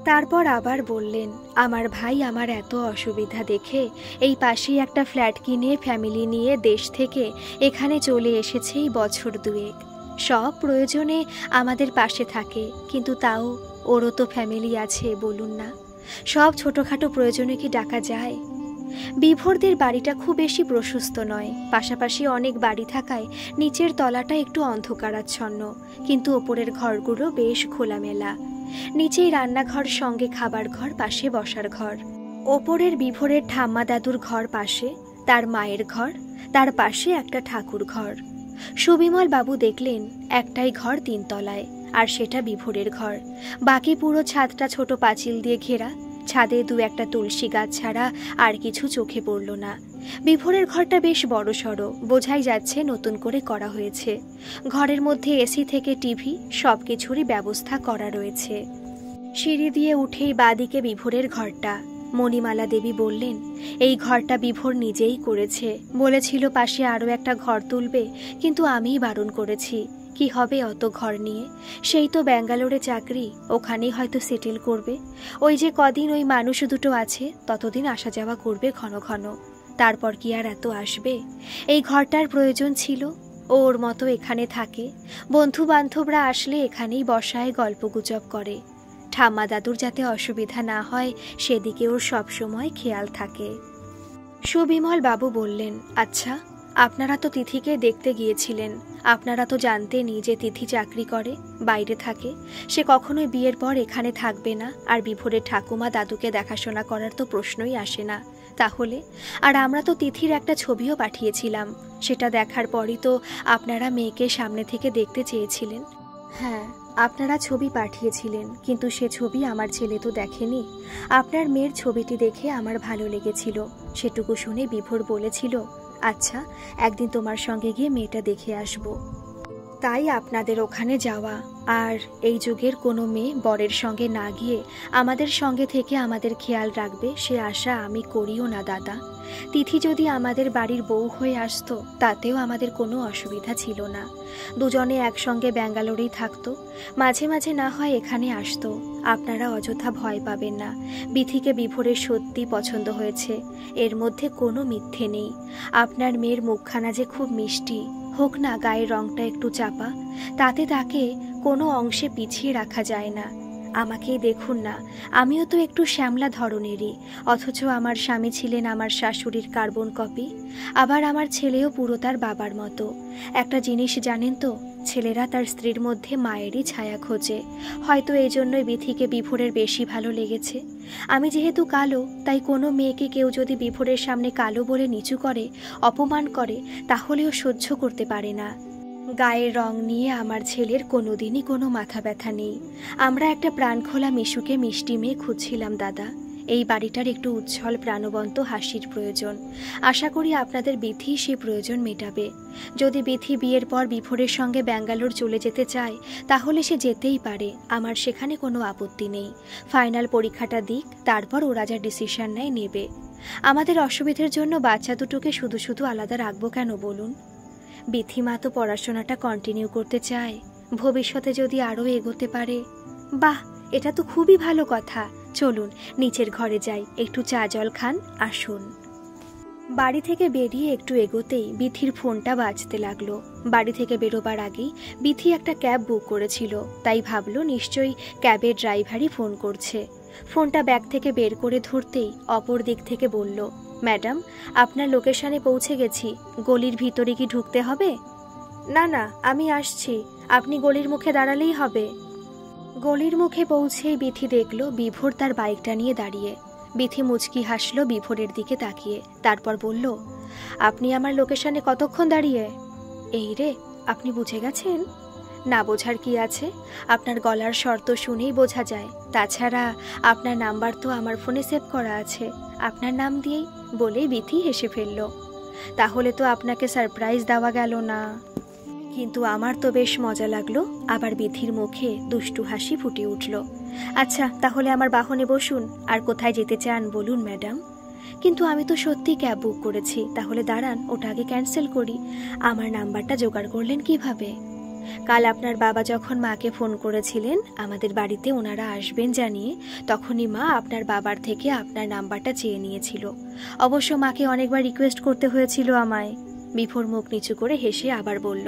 তারপর আবার বললেন, আমার ভাই আমার এত অসুবিধা দেখে এই পাশেই একটা ফ্ল্যাট কিনে ফ্যামিলি নিয়ে দেশ থেকে এখানে চলে এসেছে এই বছর দুয়েক। সব প্রয়োজনে আমাদের পাশে থাকে, কিন্তু তাও ওরও তো ফ্যামিলি আছে বলুন না। সব ছোটোখাটো প্রয়োজনে কি ডাকা যায়? বিভোরদের বাড়িটা খুব বেশি প্রশস্ত নয়, পাশাপাশি অনেক বাড়ি থাকায় নিচের তলাটা একটু অন্ধকারাচ্ছন্ন, কিন্তু ওপরের ঘরগুলো বেশ খোলামেলা। নিচেই রান্নাঘর, সঙ্গে খাবার ঘর, পাশে বসার ঘর। ওপরের বিভোরের ঠাম্মা দাদুর ঘর পাশে, তার মায়ের ঘর, তার পাশে একটা ঠাকুর ঘর। সুবিমল বাবু দেখলেন একটাই ঘর 3 তলায়, আর সেটা বিভোরের ঘর। বাকি পুরো ছাদটা ছোট পাঁচিল দিয়ে ঘেরা। ছাদে 2-1টা তুলসী গাছ ছাড়া আর কিছু চোখে পড়ল না। বিভোরের ঘরটা বেশ বড়সড়, বোঝাই যাচ্ছে নতুন করে করা হয়েছে। ঘরের মধ্যে এসি থেকে টিভি সব কিছুরই ব্যবস্থা করা রয়েছে। সিঁড়ি দিয়ে উঠেই বাদিকে বিভোরের ঘরটা। মণিমালা দেবী বললেন, এই ঘরটা বিভোর নিজেই করেছে। বলেছিল পাশে আরও একটা ঘর তুলবে, কিন্তু আমিই বারণ করেছি। কি হবে অত ঘর নিয়ে? সেই তো ব্যাঙ্গালোরে চাকরি, ওখানেই হয়তো সেটেল করবে। ওই যে কদিন ওই মানুষ দুটো আছে, ততদিন আসা যাওয়া করবে ঘন ঘন। তারপর কি আর এত আসবে? এই ঘরটার প্রয়োজন ছিল। ওর মতো এখানে থাকে, বন্ধু বান্ধবরা আসলে এখানেই বসায়, গল্পগুজব করে। ঠাম্মা দাদুর যাতে অসুবিধা না হয় সেদিকে ওর সবসময় খেয়াল থাকে। সুবিমল বাবু বললেন, আচ্ছা আপনারা তো তিথিকে দেখতে গিয়েছিলেন, আপনারা তো জানতেনই যে তিথি চাকরি করে, বাইরে থাকে। সে কখনোই বিয়ের পর এখানে থাকবে না, আর বিভোরের ঠাকুমা দাদুকে দেখাশোনা করার তো প্রশ্নই আসে না। তাহলে আর আমরা তো তিথির একটা ছবিও পাঠিয়েছিলাম, সেটা দেখার পরই তো আপনারা মেয়েকে সামনে থেকে দেখতে চেয়েছিলেন। হ্যাঁ, আপনারা ছবি পাঠিয়েছিলেন, কিন্তু সে ছবি আমার ছেলে তো দেখেনি। আপনার মেয়ের ছবিটি দেখে আমার ভালো লেগেছিল, সেটুকু শুনে বিভোর বলেছিল, আচ্ছা একদিন তোমার সঙ্গে গিয়ে মেয়েটা দেখে আসব। তাই আপনাদের ওখানে যাওয়া। আর এই যুগের কোনো মেয়ে বরের সঙ্গে না গিয়ে আমাদের সঙ্গে থেকে আমাদের খেয়াল রাখবে সে আশা আমি করিও না দাদা। তিথি যদি আমাদের বাড়ির বউ হয়ে আসতো তাতেও আমাদের কোনো অসুবিধা ছিল না। দুজনে একসঙ্গে ব্যাঙ্গালোরেই থাকতো, মাঝে মাঝে না হয় এখানে আসতো। আপনারা অযথা ভয় পাবেন না। বিথিকে বিভোরের সত্যি পছন্দ হয়েছে, এর মধ্যে কোনো মিথ্যে নেই। আপনার মেয়ের মুখখানা যে খুব মিষ্টি, হোক না গায়ের রংটা একটু চাপা, তাতে তাকে কোনো অংশে পিছিয়ে রাখা যায় না। আমাকেই দেখুন না, আমিও তো একটু শ্যামলা ধরনেরই, অথচ আমার স্বামী ছিলেন আমার শাশুড়ির কার্বন কপি। আবার আমার ছেলেও পুরো তার বাবার মতো। একটা জিনিস জানেন তো, ছেলেরা তার স্ত্রীর মধ্যে মায়েরই ছায়া খোঁজে। হয়তো এই জন্যই বিথিকে বিভোরের বেশি ভালো লেগেছে। আমি যেহেতু কালো, তাই কোনো মেয়েকে কেউ যদি বিভোরের সামনে কালো বলে নিচু করে, অপমান করে, তাহলেও সহ্য করতে পারে না। গায়ের রং নিয়ে আমার ছেলের কোনোদিনই কোনো মাথা ব্যথা নেই। আমরা একটা প্রাণখোলা মিশুকে মিষ্টি মেয়ে খুঁজছিলাম দাদা। এই বাড়িটার একটু উজ্জ্বল প্রাণবন্ত হাসির প্রয়োজন। আশা করি আপনাদের বিথি সেই প্রয়োজন মেটাবে। যদি বিথি বিয়ের পর বিভোরের সঙ্গে ব্যাঙ্গালোর চলে যেতে চায় তাহলে সে যেতেই পারে, আমার সেখানে কোনো আপত্তি নেই। ফাইনাল পরীক্ষাটা দিক, তারপর ওরা যা ডিসিশন নেবে। আমাদের অসুবিধার জন্য বাচ্চা দুটোকে শুধু শুধু আলাদা রাখবো কেন বলুন? বিথিমা তো পড়াশোনাটা কন্টিনিউ করতে চায়, ভবিষ্যতে যদি আরও এগোতে পারে। বাহ, এটা তো খুবই ভালো কথা। চলুন নিচের ঘরে যাই, একটু চা জল খান, আসুন। বাড়ি থেকে বেরিয়ে একটু এগোতেই বিথির ফোনটা বাজতে লাগলো। বাড়ি থেকে বেরোবার আগেই বিথি একটা ক্যাব বুক করেছিল, তাই ভাবলো নিশ্চয়ই ক্যাবের ড্রাইভারই ফোন করছে। ফোনটা ব্যাগ থেকে বের করে ধরতেই অপর দিক থেকে বলল, ম্যাডাম, আপনার লোকেশনে পৌঁছে গেছি। গলির ভিতরে কি ঢুকতে হবে? না না, আমি আসছি, আপনি গলির মুখে দাঁড়ালেই হবে। গলির মুখে পৌঁছেই বিথি দেখল বিভোর তার বাইকটা নিয়ে দাঁড়িয়ে। বিথি মুচকি হাসল বিভোরের দিকে তাকিয়ে, তারপর বলল, আপনি আমার লোকেশনে কতক্ষণ দাঁড়িয়ে? এই রে, আপনি বুঝে গেছেন? না বোঝার কি আছে, আপনার গলার শর্ত শুনেই বোঝা যায়। তাছাড়া আপনার নাম্বার তো আমার ফোনে সেভ করা আছে, আপনার নাম দিয়েই, বলেই বিথি হেসে ফেলল। তাহলে তো আপনাকে সারপ্রাইজ দেওয়া গেল না। কিন্তু আমার তো বেশ মজা লাগলো। আবার বিথির মুখে দুষ্টু হাসি ফুটে উঠল। আচ্ছা, তাহলে আমার বাহনে বসুন। আর কোথায় যেতে চান বলুন ম্যাডাম। কিন্তু আমি তো সত্যি ক্যাব বুক করেছি। তাহলে দাঁড়ান, ওটা আগে ক্যান্সেল করি। আমার নাম্বারটা জোগাড় করলেন কিভাবে? কাল আপনার বাবা যখন মাকে ফোন করেছিলেন আমাদের বাড়িতে ওনারা আসবেন জানিয়ে, তখনই মা আপনার বাবার থেকে আপনার নাম্বারটা চেয়ে নিয়েছিল। অবশ্য মাকে অনেকবার রিকোয়েস্ট করতে হয়েছিল আমায়। বিভোর মুখ নিচু করে হেসে আবার বলল,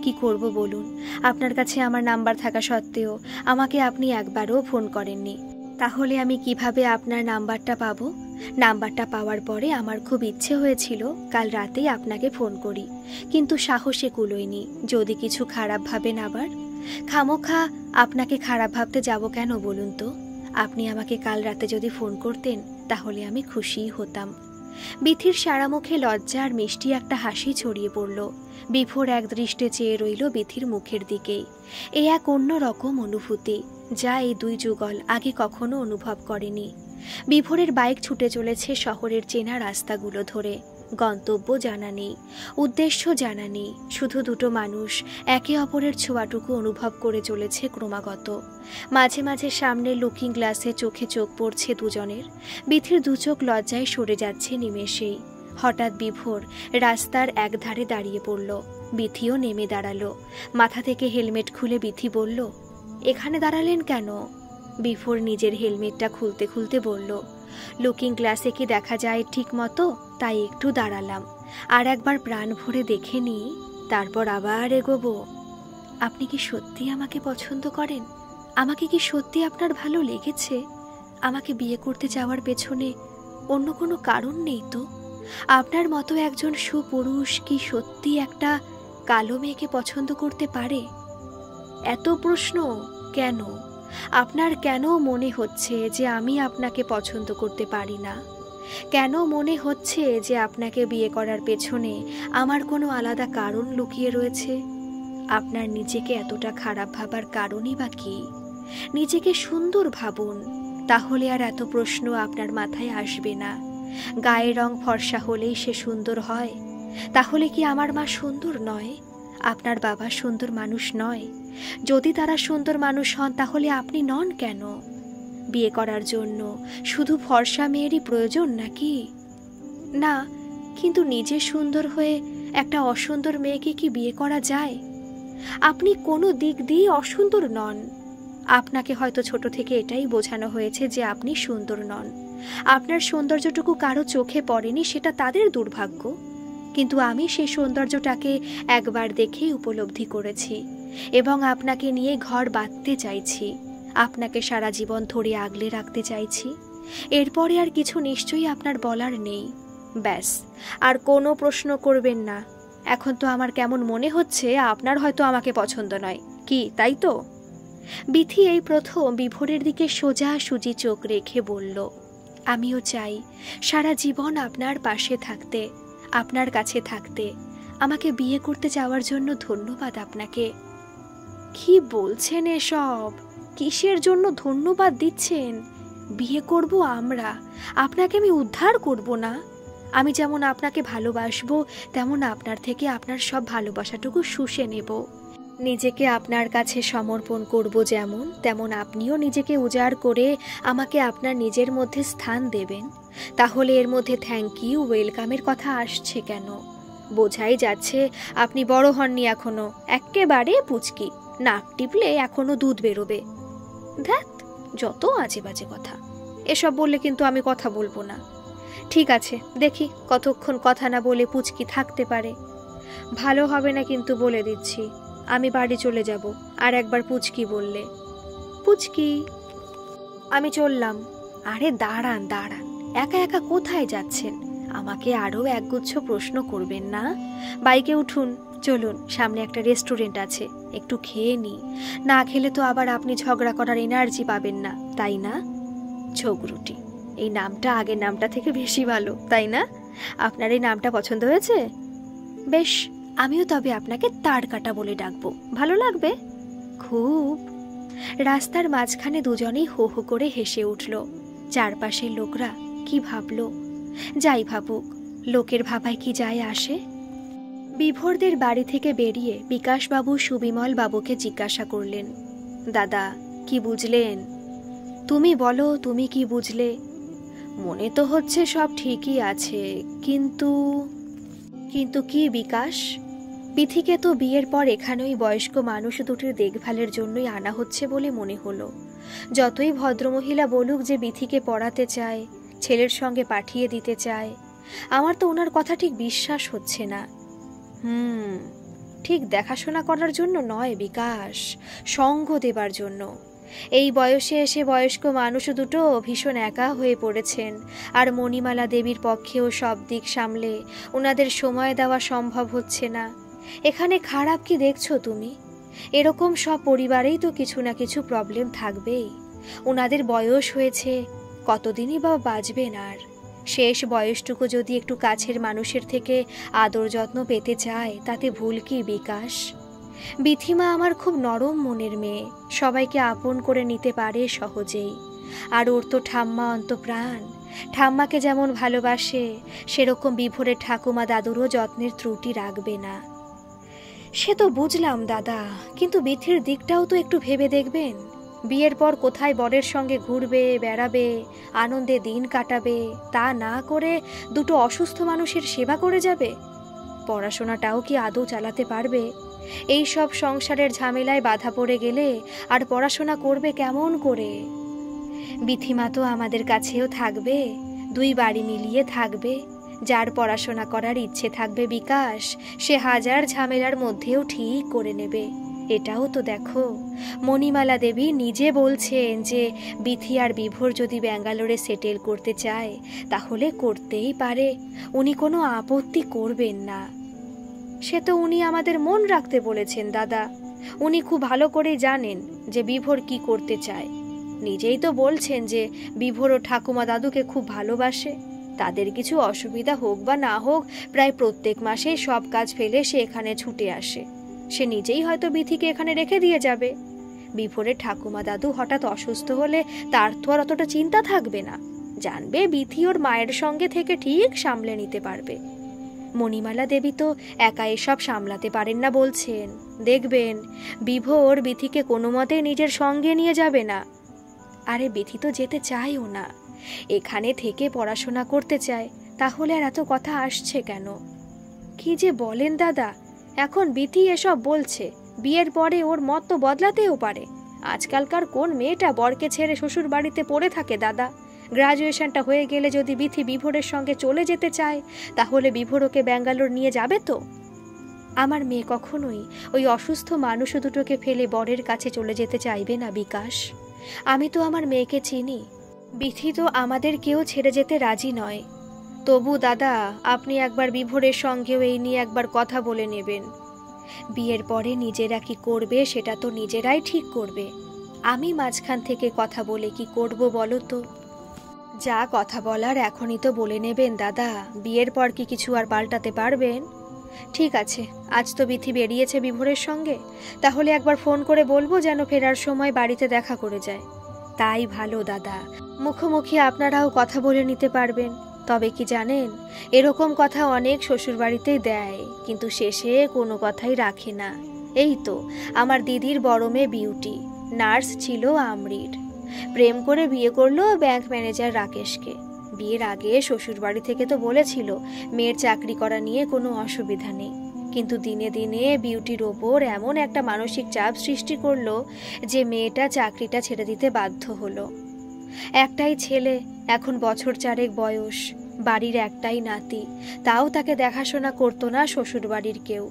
কি করব বলুন, আপনার কাছে আমার নাম্বার থাকা সত্ত্বেও আমাকে আপনি একবারও ফোন করেননি। তাহলে আমি কিভাবে আপনার নাম্বারটা পাবো? নাম্বারটা পাওয়ার পরে আমার খুব ইচ্ছে হয়েছিল কাল রাতেই আপনাকে ফোন করি, কিন্তু সাহসে কুলোয়নি। যদি কিছু খারাপ ভাবেন আবার। খামোখা আপনাকে খারাপ ভাবতে যাব কেন বলুন তো? আপনি আমাকে কাল রাতে যদি ফোন করতেন তাহলে আমি খুশিই হতাম। বিথির সারা মুখে লজ্জা আর মিষ্টি একটা হাসি ছড়িয়ে পড়ল। বিভোর এক দৃষ্টে চেয়ে রইল বিথির মুখের দিকেই। এ এক অন্য রকম অনুভূতি, যা এই 2 যুগল আগে কখনো অনুভব করেনি। বিভোরের বাইক ছুটে চলেছে শহরের চেনা রাস্তাগুলো ধরে। গন্তব্য জানা নেই, উদ্দেশ্য জানা নেই, শুধু দুটো মানুষ একে অপরের ছোঁয়াটুকু অনুভব করে চলেছে ক্রমাগত। মাঝে মাঝে সামনে লুকিং গ্লাসে চোখে চোখ পড়ছে দুজনের। বিথির 2 চোখ লজ্জায় সরে যাচ্ছে নিমেষেই। হঠাৎ বিভোর রাস্তার একধারে দাঁড়িয়ে পড়ল। বিথিও নেমে দাঁড়ালো। মাথা থেকে হেলমেট খুলে বিথি বলল, এখানে দাঁড়ালেন কেন? বিভোর নিজের হেলমেটটা খুলতে খুলতে বলল, লুকিং গ্লাসে কি দেখা যায় ঠিক মতো, তাই একটু দাঁড়ালাম। আর একবার প্রাণ ভরে দেখে নিই, তারপর আবার এগোবো। আপনি কি সত্যি আমাকে পছন্দ করেন? আমাকে কি সত্যি আপনার ভালো লেগেছে? আমাকে বিয়ে করতে যাওয়ার পেছনে অন্য কোনো কারণ নেই তো? আপনার মতো একজন সুপুরুষ কি সত্যি একটা কালো মেয়েকে পছন্দ করতে পারে? এত প্রশ্ন কেন? আপনার কেন মনে হচ্ছে যে আমি আপনাকে পছন্দ করতে পারি না? কেন মনে হচ্ছে যে আপনাকে বিয়ে করার পেছনে আমার কোনো আলাদা কারণ লুকিয়ে রয়েছে? আপনার নিজেকে এতটা খারাপ ভাবার কারণই বা কি? নিজেকে সুন্দর ভাবুন, তাহলে আর এত প্রশ্ন আপনার মাথায় আসবে না। গায়ের রং ফর্সা হলেই সে সুন্দর হয়? তাহলে কি আমার মা সুন্দর নয়? আপনার বাবা সুন্দর মানুষ নয়? যদি তারা সুন্দর মানুষ হন তাহলে আপনি নন কেন? বিয়ে করার জন্য শুধু ফর্সা মেয়েরই প্রয়োজন নাকি? না, কিন্তু নিজে সুন্দর হয়ে একটা অসুন্দর মেয়েকে কি বিয়ে করা যায়? আপনি কোনো দিক দিয়ে অসুন্দর নন। আপনাকে হয়তো ছোট থেকে এটাই বোঝানো হয়েছে যে আপনি সুন্দর নন। আপনার সৌন্দর্যটুকু কারো চোখে পড়েনি, সেটা তাদের দুর্ভাগ্য। কিন্তু আমি সেই সৌন্দর্যটাকে একবার দেখেই উপলব্ধি করেছি এবং আপনাকে নিয়ে ঘর বাঁধতে চাইছি। আপনাকে সারা জীবন ধরে আগলে রাখতে চাইছি। এরপরে আর কিছু নিশ্চয়ই আপনার বলার নেই। ব্যাস, আর কোনো প্রশ্ন করবেন না। এখন তো আমার কেমন মনে হচ্ছে আপনার হয়তো আমাকে পছন্দ নয়, কি তাই তো? বিথি এই প্রথম বিভোরের দিকে সোজা সুজি চোখ রেখে বলল, আমিও চাই সারা জীবন আপনার পাশে থাকতে, আপনার কাছে থাকতে। আমাকে বিয়ে করতে যাওয়ার জন্য ধন্যবাদ আপনাকে। কি বলছেন এসব? কিসের জন্য ধন্যবাদ দিচ্ছেন? বিয়ে করব আমরা, আপনাকে আমি উদ্ধার করব না? আমি যেমন আপনাকে ভালোবাসবো তেমন আপনার থেকে আপনার সব ভালোবাসাটুকু শুষে নেব। নিজেকে আপনার কাছে সমর্পণ করব যেমন, তেমন আপনিও নিজেকে উজাড় করে আমাকে আপনার নিজের মধ্যে স্থান দেবেন। তাহলে এর মধ্যে থ্যাংক ইউ, ওয়েলকামের কথা আসছে কেন? বোঝাই যাচ্ছে আপনি বড় হননি এখনো, একেবারে পুচকি। নাক টিপলে এখনো দুধ বেরোবে। ধ্যাত, যত আজে বাজে কথা। এসব বললে কিন্তু আমি কথা বলবো না। ঠিক আছে, দেখি কতক্ষণ কথা না বলে পুচকি থাকতে পারে। ভালো হবে না কিন্তু বলে দিচ্ছি। আমি বাড়ি চলে যাব আর একবার পুচকি বললে। পুচকি। আমি চললাম। আরে দাঁড়ান দাঁড়ান, একা একা কোথায় যাচ্ছেন? আমাকে আরও একগুচ্ছ প্রশ্ন করবেন না? বাইকে উঠুন, চলুন, সামনে একটা রেস্টুরেন্ট আছে, একটু খেয়ে নিই। না খেলে তো আবার আপনি ঝগড়া করার এনার্জি পাবেন না, তাই না? ঝগড়ুটি, এই নামটা আগের নামটা থেকে বেশি ভালো, তাই না? আপনার এই নামটা পছন্দ হয়েছে? বেশ, আমিও তবে আপনাকে তার কাটা বলে ডাকবো, ভালো লাগবে? খুব। রাস্তার মাঝখানে দুজনেই হো হো করে হেসে উঠল। চারপাশের লোকরা কি ভাবল? যাই ভাবুক, লোকের ভাবায় কি যায় আসে? বিভোরদের বাড়ি থেকে বেরিয়ে বিকাশবাবু সুবিমল বাবুকে জিজ্ঞাসা করলেন, দাদা কি বুঝলেন? তুমি বলো, তুমি কি বুঝলে? মনে তো হচ্ছে সব ঠিকই আছে, কিন্তু কিন্তু কি বিকাশ? বিথিকে তো বিয়ের পর এখানে ওই বয়স্ক মানুষ দুটির দেখভালের জন্যই আনা হচ্ছে বলে মনে হলো। যতই ভদ্রমহিলা বলুক যে বিথিকে পড়াতে চায়, ছেলের সঙ্গে পাঠিয়ে দিতে চায়, আমার তো ওনার কথা ঠিক বিশ্বাস হচ্ছে না। ঠিক দেখাশোনা করার জন্য নয় বিকাশ, সঙ্গ দেবার জন্য। এই বয়সে এসে বয়স্ক মানুষ দুটো ভীষণ একা হয়ে পড়েছেন, আর মণিমালা দেবীর পক্ষেও সব দিক সামলে ওনাদের সময় দেওয়া সম্ভব হচ্ছে না। এখানে খারাপ কি দেখছো তুমি? এরকম সব পরিবারেই তো কিছু না কিছু প্রবলেম থাকবেই। ওনাদের বয়স হয়েছে, কতদিনই বা বাঁচবেন? আর শেষ বয়সটুকু যদি একটু কাছের মানুষের থেকে আদর যত্ন পেতে চায়, তাতে ভুল কি বিকাশ? বিথিমা আমার খুব নরম মনের মেয়ে, সবাইকে আপন করে নিতে পারে সহজেই। আর ওর তো ঠাম্মা অন্তপ্রাণ, ঠাম্মাকে যেমন ভালোবাসে সেরকম বিভোরের ঠাকুমা দাদুরও যত্নের ত্রুটি রাখবে না। সে তো বুঝলাম দাদা, কিন্তু বিথির দিকটাও তো একটু ভেবে দেখবেন। বিয়ের পর কোথায় বরের সঙ্গে ঘুরবে, বেড়াবে, আনন্দে দিন কাটাবে, তা না করে দুটো অসুস্থ মানুষের সেবা করে যাবে? পড়াশোনাটাও কি আদৌ চালাতে পারবে? এই সব সংসারের ঝামেলায় বাধা পড়ে গেলে আর পড়াশোনা করবে কেমন করে? বিথিমা তো আমাদের কাছেও থাকবে, দুই বাড়ি মিলিয়ে থাকবে। যার পড়াশোনা করার ইচ্ছে থাকবে বিকাশ, সে হাজার ঝামেলার মধ্যেও ঠিক করে নেবে। এটাও তো দেখো, মণিমালা দেবী নিজে বলছেন যে বিথি আর বিভোর যদি ব্যাঙ্গালোরে সেটেল করতে চায় তাহলে করতেই পারে, উনি কোনো আপত্তি করবেন না। সে তো উনি আমাদের মন রাখতে বলেছেন দাদা। উনি খুব ভালো করে জানেন যে বিভোর কি করতে চায়। নিজেই তো বলছেন যে বিভোর ও ঠাকুমা দাদুকে খুব ভালোবাসে। তাদের কিছু অসুবিধা হোক বা না হোক, প্রায় প্রত্যেক মাসে সব কাজ ফেলে সে এখানে ছুটে আসে। সে নিজেই হয়তো বিথিকে এখানে রেখে দিয়ে যাবে। বিভোরের ঠাকুমা দাদু হঠাৎ অসুস্থ হলে তার তো আর অতটা চিন্তা থাকবে না, জানবে বিথি ওর মায়ের সঙ্গে থেকে ঠিক সামলে নিতে পারবে। মণিমালা দেবী তো একা এসব সামলাতে পারেন না বলছেন। দেখবেন বিভোর বিথিকে কোনো মতে নিজের সঙ্গে নিয়ে যাবে না। আরে বিথি তো যেতে চায়ও না, এখানে থেকে পড়াশোনা করতে চায়, তাহলে আর এত কথা আসছে কেন? কি যে বলেন দাদা, এখন বিথি এসব বলছে, বিয়ের পরে ওর মত তো বদলাতেও পারে। আজকালকার কোন মেয়েটা বরকে ছেড়ে শ্বশুর বাড়িতে পড়ে থাকে দাদা? গ্রাজুয়েশনটা হয়ে গেলে যদি বিথি বিভোরের সঙ্গে চলে যেতে চায়, তাহলে বিভোর ওকে ব্যাঙ্গালোর নিয়ে যাবে তো? আমার মেয়ে কখনোই ওই অসুস্থ মানুষ দুটোকে ফেলে বরের কাছে চলে যেতে চাইবে না বিকাশ। আমি তো আমার মেয়েকে চিনি, বিথি তো আমাদের কেউ ছেড়ে যেতে রাজি নয়। তবু দাদা, আপনি একবার বিভোরের সঙ্গেও এই নিয়ে একবার কথা বলে নেবেন। বিয়ের পরে নিজেরা কি করবে সেটা তো নিজেরাই ঠিক করবে। আমি মাঝখান থেকে কথা বলে কি করব বলো তো? যা কথা বলার এখনই তো বলে নেবেন দাদা, বিয়ের পর কি কিছু আর পাল্টাতে পারবেন? ঠিক আছে, আজ তো বিথি বেরিয়েছে বিভোরের সঙ্গে, তাহলে একবার ফোন করে বলবো যেন ফেরার সময় বাড়িতে দেখা করে যায়। তাই ভালো দাদা, মুখোমুখি আপনারাও কথা বলে নিতে পারবেন। তবে কি জানেন, এরকম কথা অনেক শ্বশুরবাড়িতেই দেয়, কিন্তু শেষে কোনো কথাই রাখে না। এই তো আমার দিদির বড় মেয়ে বিউটি, নার্স ছিল আমরির, প্রেম করে বিয়ে করলো ব্যাংক ম্যানেজার রাকেশকে। বিয়ের আগে শ্বশুরবাড়ি থেকে তো বলেছিল মেয়ের চাকরি করা নিয়ে কোনো অসুবিধা নেই, কিন্তু দিনে দিনে বিউটির ওপর এমন একটা মানসিক চাপ সৃষ্টি করলো যে মেয়েটা চাকরিটা ছেড়ে দিতে বাধ্য হলো। একটাই ছেলে, এখন বছর 4 বয়স, বাড়ির একটাই নাতি, তাও তাকে দেখাশোনা করতো না শ্বশুরবাড়ির কেউ।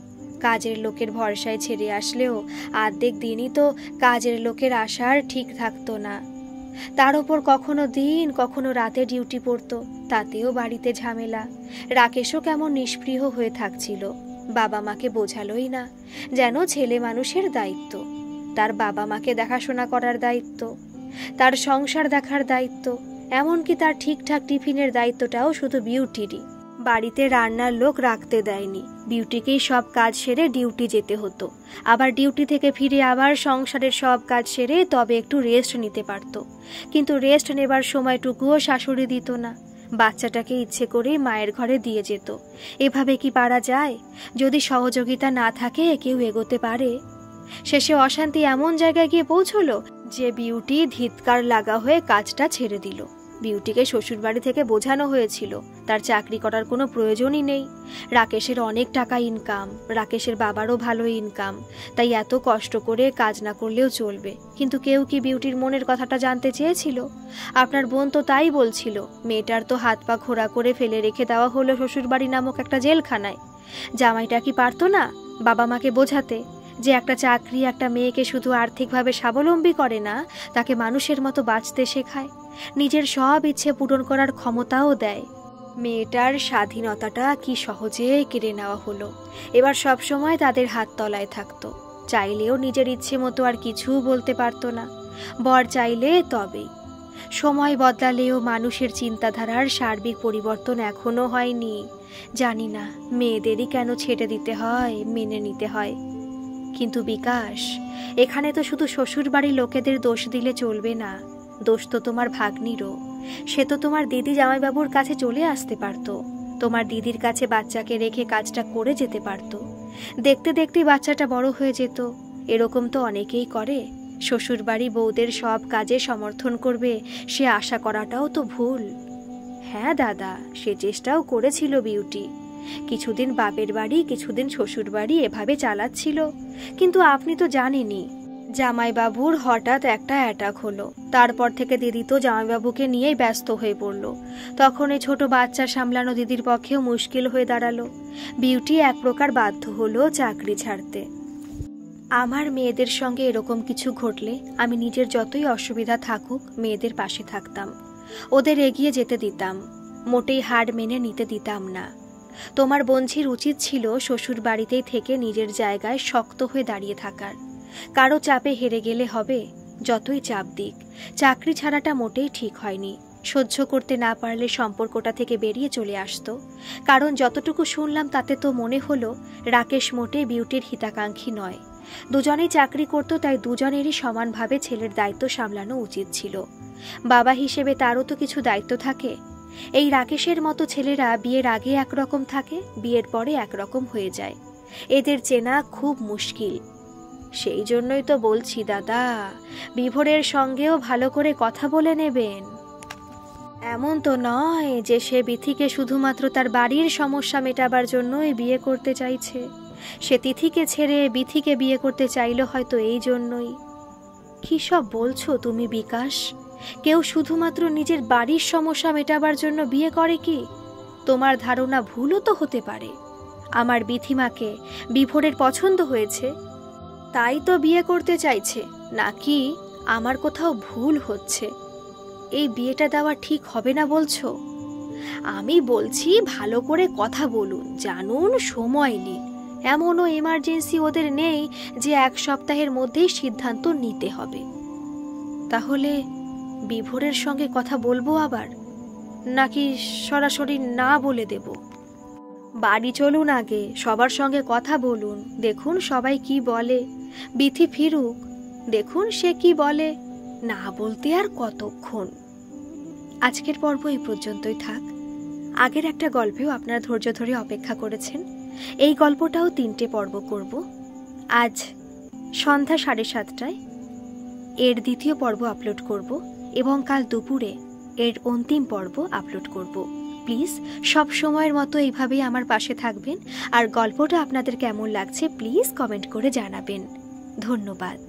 কাজের লোকের ভরসায় ছেড়ে আসলেও অর্ধেক দিনই তো কাজের লোকের আশার ঠিক থাকতো না। তার ওপর কখনো দিন কখনো রাতে ডিউটি পড়তো, তাতেও বাড়িতে ঝামেলা। রাকেশও কেমন নিষ্প্রিয় হয়ে থাকছিল। বাবা মাকে বোঝালোই না, যেন ছেলে মানুষের দায়িত্ব, তার বাবা মাকে দেখাশোনা করার দায়িত্ব, তার সংসার দেখার দায়িত্ব, এমনকি তার ঠিকঠাক টিফিনের দায়িত্বটাও শুধু বিউটিরই। বাড়িতে রান্নার লোক রাখতে দেয়নি, বিউটিকেই সব কাজ সেরে ডিউটি যেতে হতো। আবার ডিউটি থেকে ফিরে আবার সংসারের সব কাজ সেরে তবে একটু রেস্ট নিতে পারত, কিন্তু রেস্ট নেবার সময়টুকুও শাশুড়ি দিত না। বাচ্চাটাকে ইচ্ছে করেই মায়ের ঘরে দিয়ে যেত। এভাবে কি পারা যায়? যদি সহযোগিতা না থাকে কেউ এগোতে পারে? শেষে অশান্তি এমন জায়গায় গিয়ে পৌঁছলো যে বিউটি ধিৎকার লাগা হয়ে কাজটা ছেড়ে দিল। বিউটিকে শ্বশুরবাড়ি থেকে বোঝানো হয়েছিল তার চাকরি করার কোনো প্রয়োজনই নেই। রাকেশের অনেক টাকা ইনকাম, রাকেশের বাবারও ভালো ইনকাম, তাই এত কষ্ট করে কাজ না করলেও চলবে। কিন্তু কেউ কি বিউটির মনের কথাটা জানতে চেয়েছিল? আপনার বোন তো তাই বলছিল। মেয়েটার তো হাত পা খোড়া করে ফেলে রেখে দেওয়া হলো শ্বশুরবাড়ি নামক একটা জেলখানায়। জামাইটা কি পারতো না বাবা মাকে বোঝাতে যে একটা চাকরি একটা মেয়েকে শুধু আর্থিকভাবে স্বাবলম্বী করে না, তাকে মানুষের মতো বাঁচতে শেখায়, নিজের সব ইচ্ছে পূরণ করার ক্ষমতাও দেয়? মেয়েটার স্বাধীনতাটা কি সহজে কেড়ে নেওয়া হলো। এবার সব সময় তাদের হাত তলায় থাকতো, চাইলেও নিজের ইচ্ছে মতো আর কিছু বলতে পারতো না। বর চাইলে তবেই। সময় বদলালেও মানুষের চিন্তাধারার সার্বিক পরিবর্তন এখনো হয়নি। জানি না মেয়েদেরই কেন ছেড়ে দিতে হয়, মেনে নিতে হয়। কিন্তু বিকাশ, এখানে তো শুধু শ্বশুরবাড়ির লোকেদের দোষ দিলে চলবে না, দোষ তো তোমার ভাগ্নিরও। সে তো তোমার দিদি জামাইবাবুর কাছে চলে আসতে পারতো, তোমার দিদির কাছে বাচ্চাকে রেখে কাজটা করে যেতে পারতো। দেখতে দেখতে বাচ্চাটা বড় হয়ে যেত। এরকম তো অনেকেই করে। শ্বশুরবাড়ি বউদের সব কাজে সমর্থন করবে সে আশা করাটাও তো ভুল। হ্যাঁ দাদা, সে চেষ্টাও করেছিল বিউটি। কিছুদিন বাপের বাড়ি কিছুদিন শ্বশুর বাড়ি এভাবে চালাচ্ছিল। কিন্তু আপনি তো জানেনই, জামাইবাবুর হঠাৎ একটা অ্যাটাক হলো। তারপর থেকে দিদি তো জামাইবাবুকে নিয়েই ব্যস্ত হয়ে পড়ল। তখন এই ছোট বাচ্চা সামলানো দিদির পক্ষেও মুশকিল হয়ে দাঁড়ালো। বিউটি এক প্রকার বাধ্য হলো চাকরি ছাড়তে। আমার মেয়েদের সঙ্গে এরকম কিছু ঘটলে আমি নিজের যতই অসুবিধা থাকুক মেয়েদের পাশে থাকতাম, ওদের এগিয়ে যেতে দিতাম, মোটেই হার মেনে নিতে দিতাম না। তোমার বোনঝির উচিত ছিল শ্বশুর বাড়িতেই থেকে নিজের জায়গায় শক্ত হয়ে দাঁড়িয়ে থাকার। কারো চাপে হেরে গেলে হবে? যতই চাপ দিক, চাকরি ছাড়াটা মোটেই ঠিক হয়নি। সহ্য করতে না পারলে সম্পর্কটা থেকে বেরিয়ে চলে আসতো। কারণ যতটুকু শুনলাম তাতে তো মনে হলো রাকেশ মোটেই বিউটির হিতাকাঙ্ক্ষী নয়। দুজনেই চাকরি করত, তাই দুজনেরই সমানভাবে ছেলের দায়িত্ব সামলানো উচিত ছিল। বাবা হিসেবে তারও তো কিছু দায়িত্ব থাকে। এই রাকেশের মতো ছেলেরা বিয়ের আগে একরকম থাকে, বিয়ের পরে একরকম হয়ে যায়। এদের চেনা খুব মুশকিল। সেই জন্যই তো বলছি দাদা, বিভোরের সঙ্গেও ভালো করে কথা বলে নেবেন। এমন তো নয় যে সে বিথিকে শুধুমাত্র তার বাড়ির সমস্যা মেটাবার জন্যই বিয়ে করতে চাইছে। সে তিথিকে ছেড়ে বিথিকে বিয়ে করতে চাইল হয়তো এই জন্যই। কি সব বলছো তুমি বিকাশ? কেউ শুধুমাত্র নিজের বাড়ির সমস্যা মেটাবার জন্য বিয়ে করে কি? তোমার ধারণা ভুলও তো হতে পারে। আমার বিথিমাকে বিভোরের পছন্দ হয়েছে, তাই তো বিয়ে করতে চাইছে। নাকি আমার কোথাও ভুল হচ্ছে? এই বিয়েটা দেওয়া ঠিক হবে না বলছো? আমি বলছি ভালো করে কথা বলুন, জানুন সময় নিন। এমনও এমার্জেন্সি ওদের নেই যে 1 সপ্তাহের মধ্যেই সিদ্ধান্ত নিতে হবে। তাহলে বিভোরের সঙ্গে কথা বলবো আবার, নাকি সরাসরি না বলে দেব? বাড়ি চলুন আগে, সবার সঙ্গে কথা বলুন, দেখুন সবাই কি বলে। বিথি ফিরুক, দেখুন সে কি বলে। না বলতে আর কতক্ষণ। আজকের পর্ব এই পর্যন্তই থাক। আগের একটা গল্পেও আপনারা ধৈর্য ধরে অপেক্ষা করেছেন। এই গল্পটাও 3টে পর্ব করব। আজ সন্ধ্যা 7:30টায় এর দ্বিতীয় পর্ব আপলোড করব এবং কাল দুপুরে এর অন্তিম পর্ব আপলোড করব। প্লিজ সব সময়ের মতো এইভাবেই আমার পাশে থাকবেন। আর গল্পটা আপনাদের কেমন লাগছে প্লিজ কমেন্ট করে জানাবেন। ধন্যবাদ।